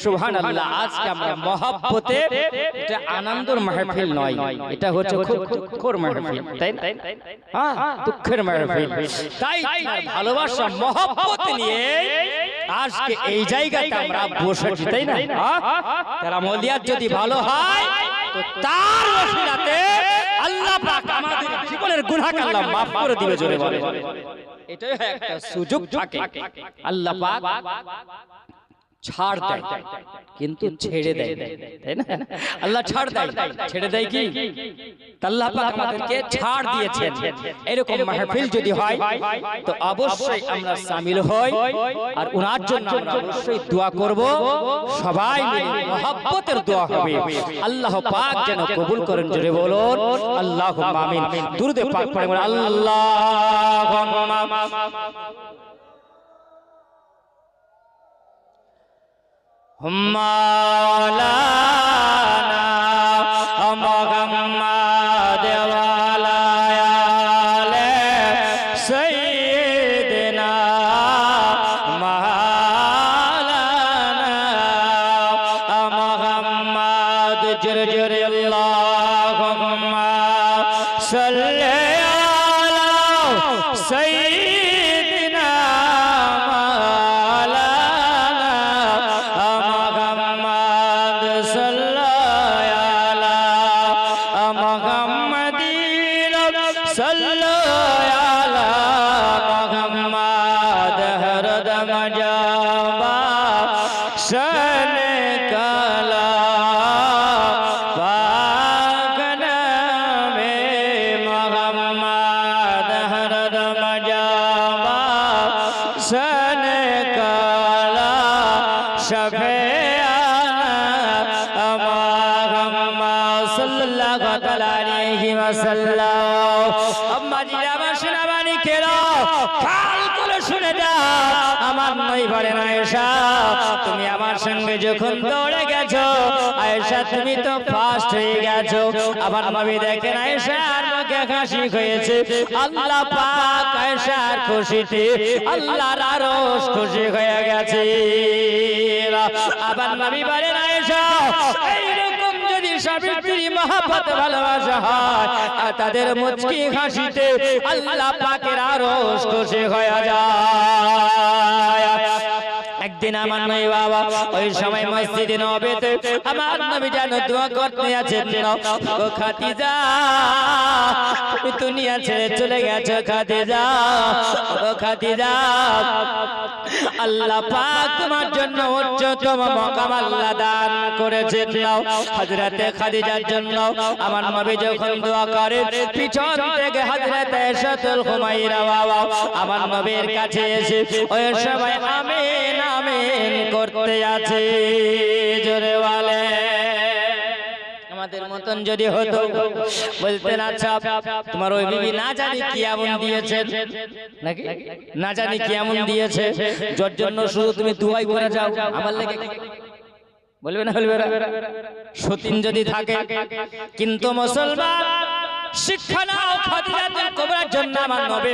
সুবহানাল্লাহ আজকে আমরা মহব্বতে, এটা আনন্দের মাহফিল নয়, এটা হচ্ছে খুব দুঃখের মাহফিল, তাই না? হ্যাঁ, দুঃখের মাহফিল। তাই ভালোবাসা মহব্বত নিয়ে আজকে এই জায়গাতে আমরা বসেছি, তাই না? তারা মলিয়াত যদি ভালো হয় তো তার ওসিলাতে আল্লাহ পাক আমাদের জীবনের গুনাহকে আল্লাহ মাফ করে দিবে জোরে বলে এটাই একটা সুযোগ থাকে আল্লাহ পাক ছাড় দেয় কিন্তু ছেড়ে দেয় তাই না আল্লাহ ছাড় দেয় ছেড়ে দেয় কি আল্লাহ পাক আমাদেরকে ছাড় দিয়েছেন এরকম মাহফিল যদি হয় তো অবশ্যই আমরা শামিল হই আর ওনার জন্য আমরা অবশ্যই দোয়া করব সবাই মিলে মহব্বতের দোয়া হবে আল্লাহ পাক যেন কবুল করেন জোরে বলুন আল্লাহুম্মা আমিন দুরূদে পাক পড়ে আল্লাহুম্মা মাওলানা মুহাম্মদ ওয়ালা আলে সাইয়্যিদিনা মাওলানা মুহাম্মদ জোরে জোরে আল্লাহুম্মা সাল্লি আলা সাইয়্যিদিনা তুমি আমার সঙ্গে যখন দৌড়ে গেছো আয়েশা তুমি তো ফার্স্ট হয়ে গেছো আবার নবী দেখেন আয়েশার মুখে হাসি হয়েছে আল্লাহ পাক আয়েশার খুশিতে আল্লাহর আরশ খুশি হয়ে গেছে আবার নবী বলেন আয়েশা এইরকম যদি স্বামী মহব্বত ভালোবাসা হয় তাদের মুচকি হাসিতে আল্লাহ পাকের আরশ খুশি হয়ে যায় একদিন আমার নবী বাবা ওই সময় মসজিদে নববীতে আমার নবী যেন দোয়া করতে আছেন ও খাদিজা তুমি দুনিয়া ছেড়ে চলে গেছো খাদিজা ও খাদিজা আল্লাহ পাক তোমার জন্য উচ্চতম মাকাম আল্লাহ দান করেছেন হযরতে খাদিজার জন্য আমার নবী যখন দোয়া করেন পিছন থেকে হযরতে আয়েশাতুল হুমায়রা বাবা আমার নবীর কাছে এসে ওই সময় আমিন আমিন করতে আছে জোরে বলে আমাদের মতন যদি হতো বলতেন আচ্ছা তোমার ওই বিবি না জানি কি এমন দিয়েছে নাকি না জানি কি এমন দিয়েছে যার জন্য শুধু তুমি দুয়াই করে যাও আমার লেগে বলবে না বলবে সতীন যদি থাকে কিন্তু মুসলমান শিক্ষা নাও খাদিজাতুল কুবরার জন্য আমার নবী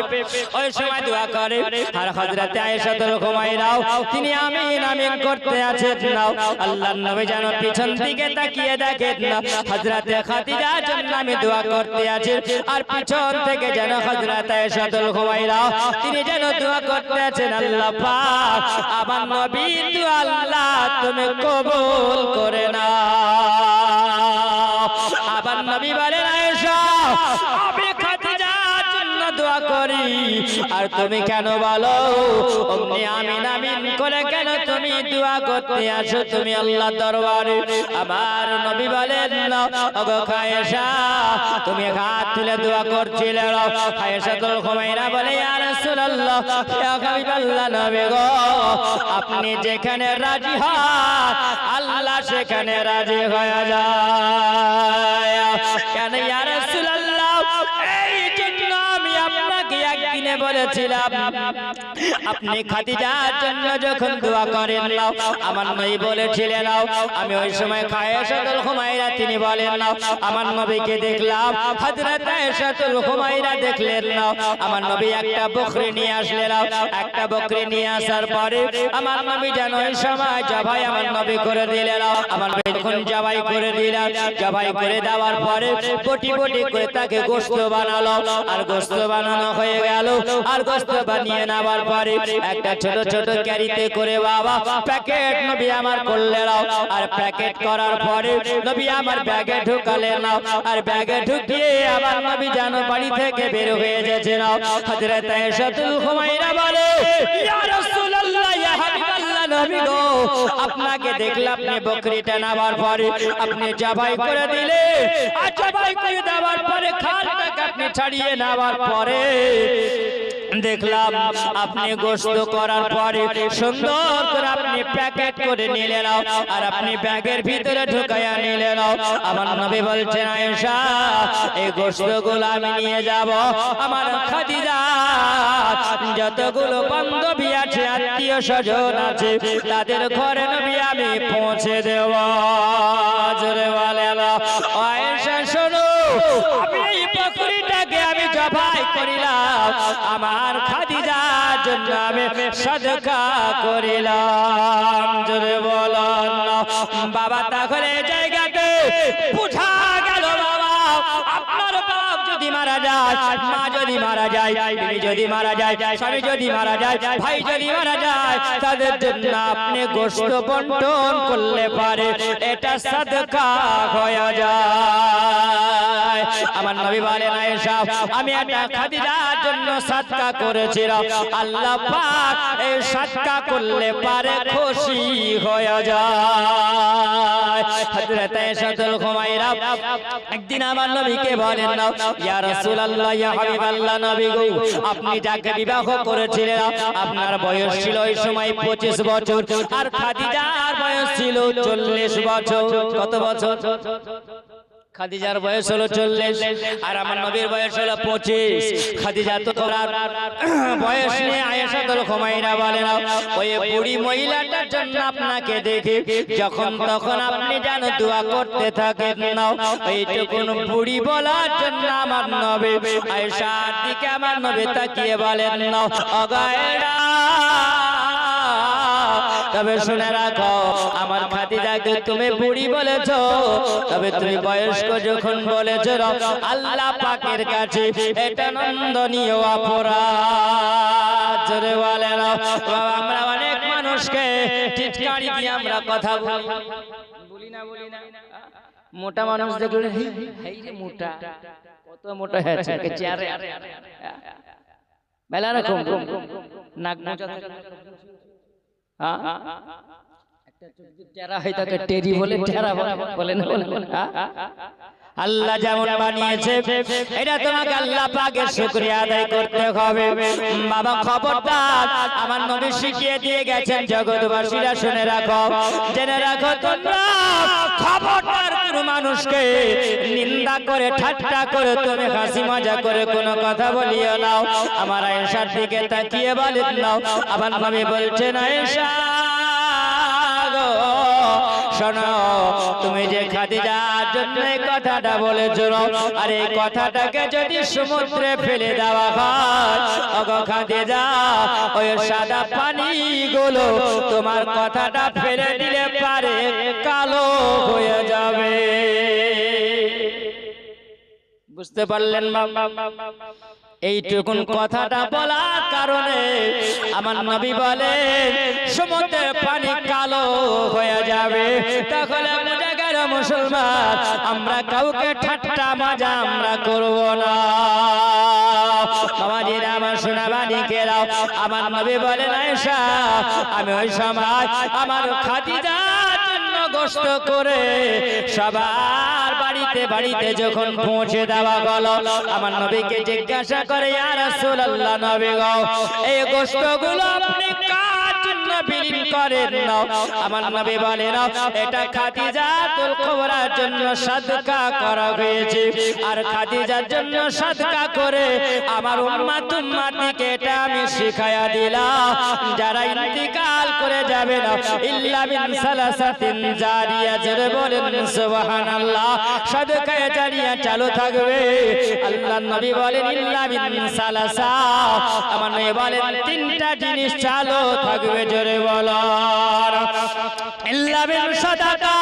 ওই সময় দোয়া করে আর হযরতে আয়েশাতুল হুমায়রাও তিনি আমিন আমিন করতে আছেন নাও আল্লাহর নবী যেন পিছন দিকে তাকিয়ে দেখেন না হযরতে খাদিজার জন্য আমি দোয়া করতে আছি আর পিছন থেকে যেন হযরতে আয়েশাতুল হুমায়রাও তিনি যেন দোয়া করতে আছেন আল্লাহ পাক আমার নবী দোয়া আল্লাহ তুমি কবুল করে নাও আবার নবী বলেন আয়েশা আমি খাদিজার জন্য দোয়া করি আর তুমি কেন বলো অমনি আমিন আমিন করে কেন তুমি দোয়া করতে আসো তুমি আল্লাহ দরবারে আমার নবী বলেন ওগো আয়েশা তুমি হাত তুলে দোয়া করছিলে আয়েশাতুল হুমায়রা বলে ইয়া রাসূলুল্লাহ ইয়া হাবিবাল্লাহ নবী গো আপনি যেখানে রাজি হন আল্লাহ সেখানে রাজি হয়ে যায় কেন ইয়া রাসূলুল্লাহ এই জন্য আমি আপনাকে একদিনে বলেছিলাম আপনি খাদিজার জন্য যখন দোয়া করেন নাও আমার নবী বলেছিলেন আমি ওই সময় আয়েশাতুল হুমায়রা তিনি বলেন নাও আমার নবীকে দেখলাম হযরত আয়েশাতুল হুমায়রা দেখলেন নাও আমার নবী একটা বকরি নিয়ে আসলেন একটা বকরি নিয়ে আসার পরে আমার নবী যেন ওই সময় জবাই আমার নবী করে দিলেন আমার নবী যখন জবাই করে দিলেন জবাই করে দেওয়ার পরে পটি পটি করে তাকে গোশত বানালো আর গোশত বানানো হয়ে গেল আর গোশত বানিয়ে নেওয়ার পরে একটা ছোট ছোট ক্যারিতে করে বাবা প্যাকেট নবী আমার করলে নাও আর প্যাকেট করার পরে নবী আমার ব্যাগে ঢুকালে নাও আর ব্যাগে ঢুকিয়ে আমার নবী জানো বাড়ি থেকে বের হয়ে যাচ্ছে নাও হযরত আয়েশাতুল হুমায়রা বলে ইয়া রাসূলুল্লাহ ইয়া হাবিবাল্লাহ নবী গো আপনাকে দেখলে আপনি বকরিটা নেওয়ার পরে আপনি জবাই করে দিলে আর জবাই করে দেওয়ার পরে খালটাকে আপনি ছাড়িয়ে নেওয়ার পরে দেখলাম আপনি গোশত করার পরে সুন্দর করে আপনি প্যাকেট করে নিলে নাও আর আপনি ব্যাগের ভিতরে ঢুকাইয়া নিলে নাও আমার নবী বলছেন আয়েশা এই গোশতগুলো আমি নিয়ে যাব আমার খাদিজা যতগুলো বান্ধবী আছে আত্মীয় স্বজন আছে তাদের ঘরে নবী আমি পৌঁছে দেব জোরে বলে না আয়েশা শোনো আমি এই বকরিটাকে আমি জবাই করিলাম আমার খাদিজার জন্য আমি সদকা করিলাম জোরে বলেন না বাবা তাহলে জায়গাতে বুঝা গেল বাবা আপনার বাপ যদি মারা যায় মা যদি মারা যায় বিবি যদি মারা যায় স্বামী যদি মারা যায় ভাই যদি মারা যায় তাদের জন্য আপনি গোশত বন্টন করলে পারে এটা সদকা হয়ে যায় আমার নবী বলেন আয়েশা আমি এটা খাদিজার জন্য সদকা করেছিলাম আল্লাহ পাক এই সদকা করলে পারে খুশি হয়ে যায় হযরত আয়েশাতুল হুমায়রা একদিন আমার নবীকে বলেন না ইয়া রাসূলুল্লাহ ইয়া হাবিবাল্লাহ নবী গো আপনি যাকে বিবাহ করেছিলেন আপনার বয়স ছিল ওই সময় 25 বছর আর খাদিজার বয়স ছিল 40 বছর কত বছর খাদিজার বয়স হলো 40 আর আমার নবীর বয়স হলো 25 খাদিজা তো করার বয়স নিয়ে আয়েশাতুল হুমায়রা বলেন ওই বুড়ি মহিলাটার জন্য আপনাকে দেখে যখন তখন আপনি যেন দোয়া করতে থাকেন না এইটুকুন বুড়ি বলার জন্য আমার নবী আয়েশার দিকে আমার নবী তাকিয়ে বলেন না অগায়রা তবে শুনে রাখো আমার খাদিজাকে তুমি বুড়ি বলেছো তবে তুমি বয়স্ক যখন বলেছো আল্লাহ পাকের কাছে এটা নন্দনীয় অপরাধ জোরে বলে না আমরা অনেক মানুষকে টিটকারি দিয়ে আমরা কথা বলি না মোটা মানুষ দেখলে এই রে মোটা কত মোটা হয়েছে চেয়ারে মেলা রকম নাক মোটা আল্লাহ যেমন বানিয়েছে এটা তোমাকে আল্লাহ পাকের শুকরিয়া আদায় করতে হবে বাবা খবরদার আমার নবী শিখিয়ে দিয়ে গেছেন জগৎবাসীরা শুনে রাখো জেনে রাখো তোমরা খবরদার কোনো মানুষকে নিন্দা করে ঠাট্টা করে তুমি হাসি মজা করে কোনো কথা বলিও না আমার আয়েশার দিকে তাকিয়ে বলেন নাও আমার নবী বলছেন আয়েশা শোনো তুমি যে খাদিজার জন্য এই কথাটা বলেছো আর এই কথাটাকে যদি সমুদ্রে ফেলে দেওয়া হয় ওগো খাদিজা ওই সাদা পানিগুলো তোমার কথাটা ফেলে দিলে পারে কালো হয়ে যাবে বুঝতে পারলেন এইটুকুন কথাটা বলার কারণে আমার নবী বলেন সমুদ্রের পানি কালো হয়ে যাবে তাহলে বুঝে গেল মুসলমান আমরা কাউকে ঠাট্টা মজা আমরা করব না বাবাজিরা আমার সোনাবানি কেরাও আমার নবী বলেন আয়েশা আমি ওই সময় আমার খাদিজার জন্য গোশত করে সবার বাড়িতে বাড়িতে যখন পৌঁছে দেওয়া গেল আমার নবীকে জিজ্ঞাসা করে ইয়া রাসূলুল্লাহ নবী গো এই গোশতগুলো আপনি কার জন্য বিলীন করেন না আমার নবী বলেন এটা খাদিজাতুল কুবরার জন্য সদকা করা হয়েছে আর খাদিজার জন্য সদকা করে আমার উম্মতকে এটা আমি শিখায়া দিলাম যারা ইন্তিকাল করে যাবে না ইল্লা বিন সালাসাতিন জারিয়া জোরে বলেন সুবহানাল্লাহ সদকা জারিয়া চালু থাকবে আল্লাহর নবী বলেন ইল্লা বিন সালাসা আমার নবী বলেন তিনটা জিনিস চালু থাকবে জোরে বলেন ইল্লা বিন সাদাকা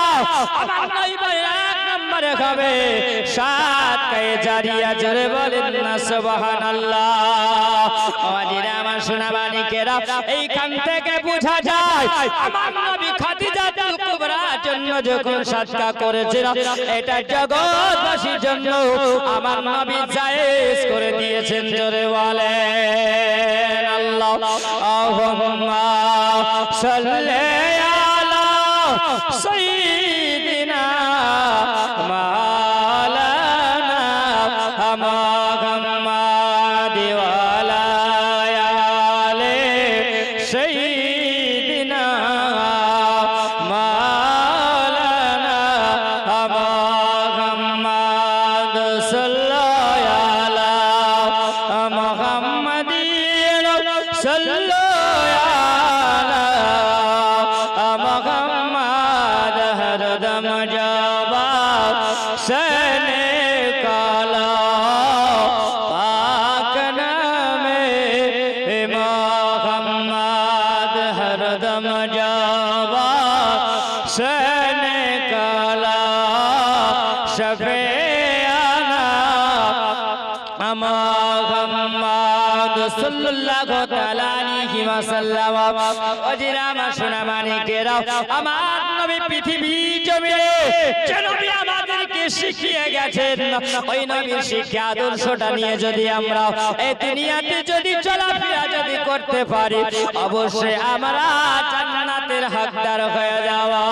আমার নবী বলেন এক নম্বরে হবে সাদকায়ে জারিয়া, জোরে বলেন না সুবহানাল্লাহ। আমাদের আমার সোনামানিকেরা, এইখান থেকে বোঝা যায় আমার নবী খাদিজাতুল কুবরার জন্য যখন সাদকা করেছিল, এটা জগৎবাসীর জন্য আমার নবী জায়েজ করে দিয়েছেন, জোরে বলেন আল্লাহুম্মা সাল্লি আলা সাইয়্যিদিনা মাওলানা মুহাম্মাদ ওয়া আলা আলি সাইয়্যিদিনা মাওলানা মুহাম্মাদ সাল্লাল্লাহু আলা মুহাম্মাদিন সাল্লাল্লাহু আলা মুহাম্মাদ হরদম জবাব সনে কালা পাক নামে মুহাম্মাদ হরদম জবাব সনে কালা শফিয়ানা মুহাম্মাদ সাল্লাল্লাহু তাআলা আলাইহি ওয়াসাল্লাম। ওজিরা আমার সোনামানিকেরা, আমার নবী পৃথিবী জমিনে যে নবী আমাদেরকে শিখিয়ে গেছেন, ওই নবীর শিক্ষা আদর্শটা নিয়ে যদি আমরা এই দুনিয়াতে যদি চলাফেরা যদি করতে পারি, অবশ্যই আমরা জান্নাতের হকদার হয়ে যাওয়া।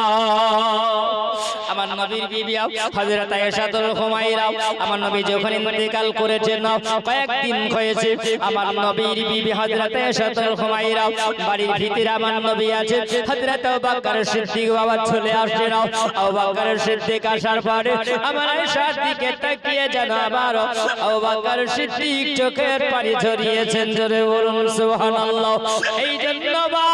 আমার নবীর বিবি হযরত আয়েশাতুল হুমায়রা, আমার নবী যখন ইন্তেকাল করেছেন কয়েকদিন হয়েছে, আমার নবীর বিবি হযরত আয়েশাতুল হুমায়রা বাড়ির ভিতরে আমার নবী আছে, হযরত আবু বকর সিদ্দিক বাবা চলে আসছেন। আবু বকর সিদ্দিক আসার পরে আমার আয়েশার দিকে তাকিয়ে যেন আবার আবু বকর সিদ্দিক চোখের পানি ঝরিয়েছেন, জোরে বলুন সুবহানাল্লাহ। এই জন্য বা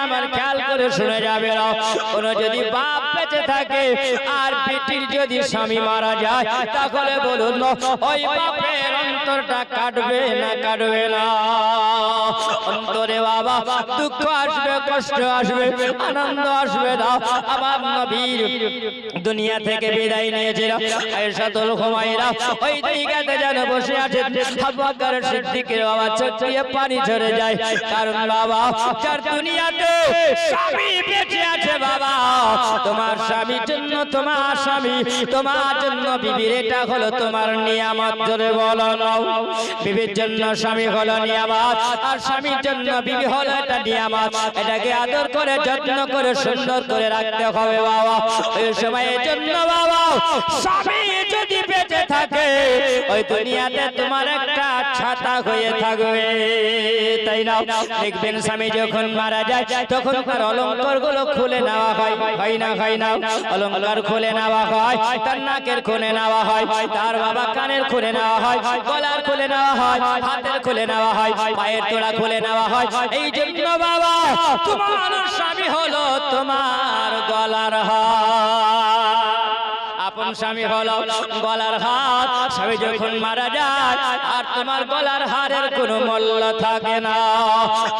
আমার খেয়াল করে শুনে যাবে না, কোন যদি বাপ বেঁচে থাকে আর বেটির যদি স্বামী মারা যায়, তাহলে বলুন ওই বাপের অন্তরটা কাটবে না কাটবে না? অন্তরে বাবা দুঃখ আসবে, কষ্ট আসবে, আনন্দ আসবে না। আমার নবীর দুনিয়া থেকে বিদায় নিয়েছিল আয়েশাতুল হুমায়রা, ওই জায়গাতে যেন বসে আছে আবু বকর সিদ্দিকের বাবা চোখ দিয়ে পানি ঝরে যায়। কারণ বাবা যার দুনিয়াতে স্বামী বেঁচে আছে, বাবা তোমার স্বামীর জন্য, তোমার স্বামী তোমার জন্য বিবির এটা হলো তোমার নিয়ামত, জোরে বলো না। বিবির জন্য স্বামী হলো নিয়ামত, আর স্বামীর জন্য বিবি হলো এটা নিয়ামত। এটাকে আদর করে যত্ন করে সুন্দর করে রাখতে হবে বাবা। ওই সময়ের জন্য বাবা স্বামী যদি বেঁচে থাকে, ওই দুনিয়াতে তোমার একটা ছাতা হয়ে থাকবে, তাই না? দেখবেন স্বামী যখন মারা যায় তখন তার অলংকার গুলো খুলে নেওয়া হয়, হয় না হয় না? অলংকার খুলে নেওয়া হয়, তার নাকের খুলে নেওয়া হয়, তার বাবা কানের খুলে নেওয়া হয়, গলার খুলে নেওয়া হয়, হাতের খুলে নেওয়া হয়, পায়ের তোড়া খুলে নেওয়া হয়। এই জন্য বাবা তোমার স্বামী হলো তোমার গলার হার, আপন স্বামী হলো গলার হার। স্বামী যখন মারা যায় আর তোমার গলার হারের কোনো মূল্য থাকে না,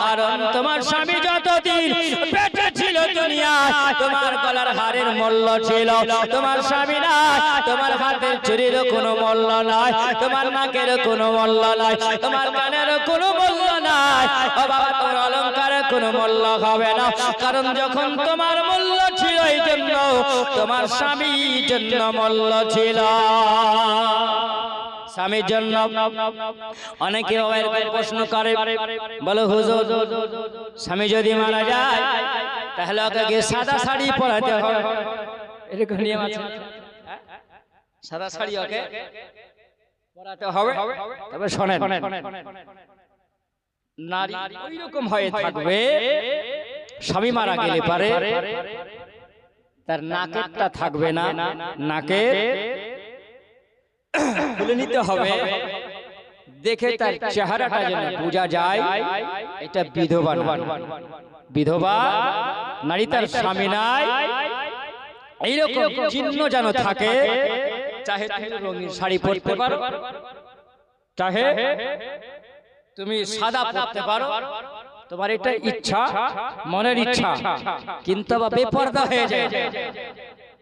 কারণ তোমার স্বামী যতদিন বেঁচে ছিল দুনিয়ায় তোমার গলার হারের মূল্য ছিল। তোমার স্বামী নাই, তোমার হাতের চুরির কোনো মূল্য নাই, তোমার নাকের কোনো মূল্য নাই, তোমার কানের কোনো মূল্য নাই। ও বাবা তোমার অলংকারের কোনো মূল্য হবে না, কারণ যখন তোমার মূল্য ছিল এই জন্য তোমার স্বামীর জন্য মূল্য ছিল। স্বামীর জন্য অনেকে প্রশ্ন করে, বলো হুজুর স্বামী যদি মারা যায় তাহলে ওকে সাদা শাড়ি পরাতে হবে, এরকম নিয়ম আছে? সাদা শাড়ি ওকে পরাতে হবে। তবে শোনেন, নারী ওই রকম হয়ে থাকবে, স্বামী মারা গেলে পারে তার নাকেরটা থাকবে না, নাকে খুলে নিতে হবে, দেখে তার চেহারাটা যেন বোঝা যায় এটা বিধবা নারী। বিধবা নারী, তার স্বামী নাই, এইরকম চিহ্ন যেন থাকে। চাহে তুমি রঙিন শাড়ি পরতে পারো, চাহে তুমি সাদা পরতে পারো, তোমার এটা ইচ্ছা, মনের ইচ্ছা, কিন্তু বেপরদা হয়ে যায়।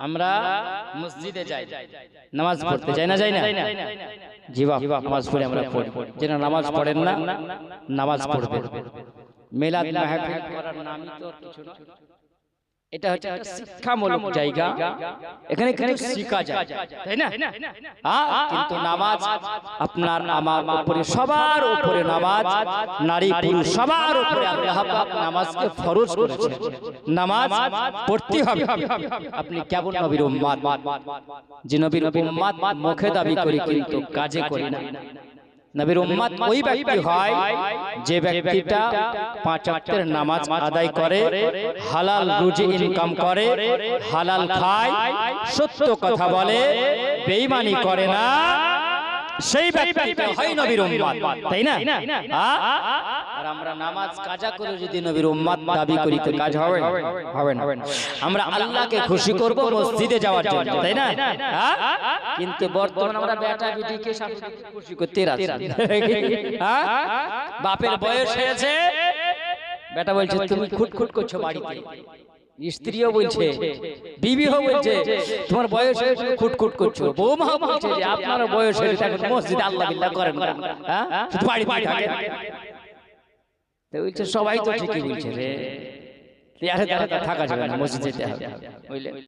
আমরা মসজিদে যাই, নামাজ পড়তে যাই না, যাই না? জি বাহ, নামাজ পড়ে আমরা পড়ি। যারা নামাজ পড়েন না, নামাজ পড়বেন। মিলাদ মাহফিল করার নামই তো কিছু না, এটা হচ্ছে একটা শিক্ষামূলক জায়গা, এখানে কিছু শেখা যায়, তাই না? কিন্তু নামাজ আপনার আমার উপরে, সবার উপরে নামাজ, নারী পুরুষ সবার উপরে আল্লাহ পাক নামাজকে ফরজ করেছেন। নামাজ পড়তে হবে। আপনি কেমন নবীর উম্মত, যে নবীর উম্মত মুখে দাবি করি কিন্তু কাজে করি না। নবীর উম্মত ওই ব্যক্তি হয় যে ব্যক্তিটা 5 ওয়াক্তের নামাজ আদায় করে, হালাল রুজি ইনকাম করে, হালাল খায়, সত্য কথা বলে, বেঈমানি করে না, সেই ব্যক্তিটা হয় নবীর উম্মত, তাই না? আর আমরা নামাজ কাজা করে যদি নবীর উম্মত দাবি করি তো কাজ হবে হবে না। আমরা আল্লাহকে খুশি করব মসজিদে যাওয়ার জন্য, তাই না? কিন্তু বর্তমানে আমরা বেটা বেটিকে খুশি করতে রাজি। বাপের বয়স হয়েছে, বেটা বলছে তুমি খুটখুট করছো বাড়িতে, স্ত্রীও বলছে, বিবিও বলছে তোমার বয়স হয়েছে খুটখুট করছো, বৌমা বলছে যে আপনার বয়স হয়েছে এখন মসজিদে আল্লাহ বিল্লাহ করেন না, শুধু বাড়িতে থাকেন। তো বলছে সবাই তো ঠিকই বলছে রে, থাকা যাবে না, মসজিদে যেতে হবে, বুঝলে?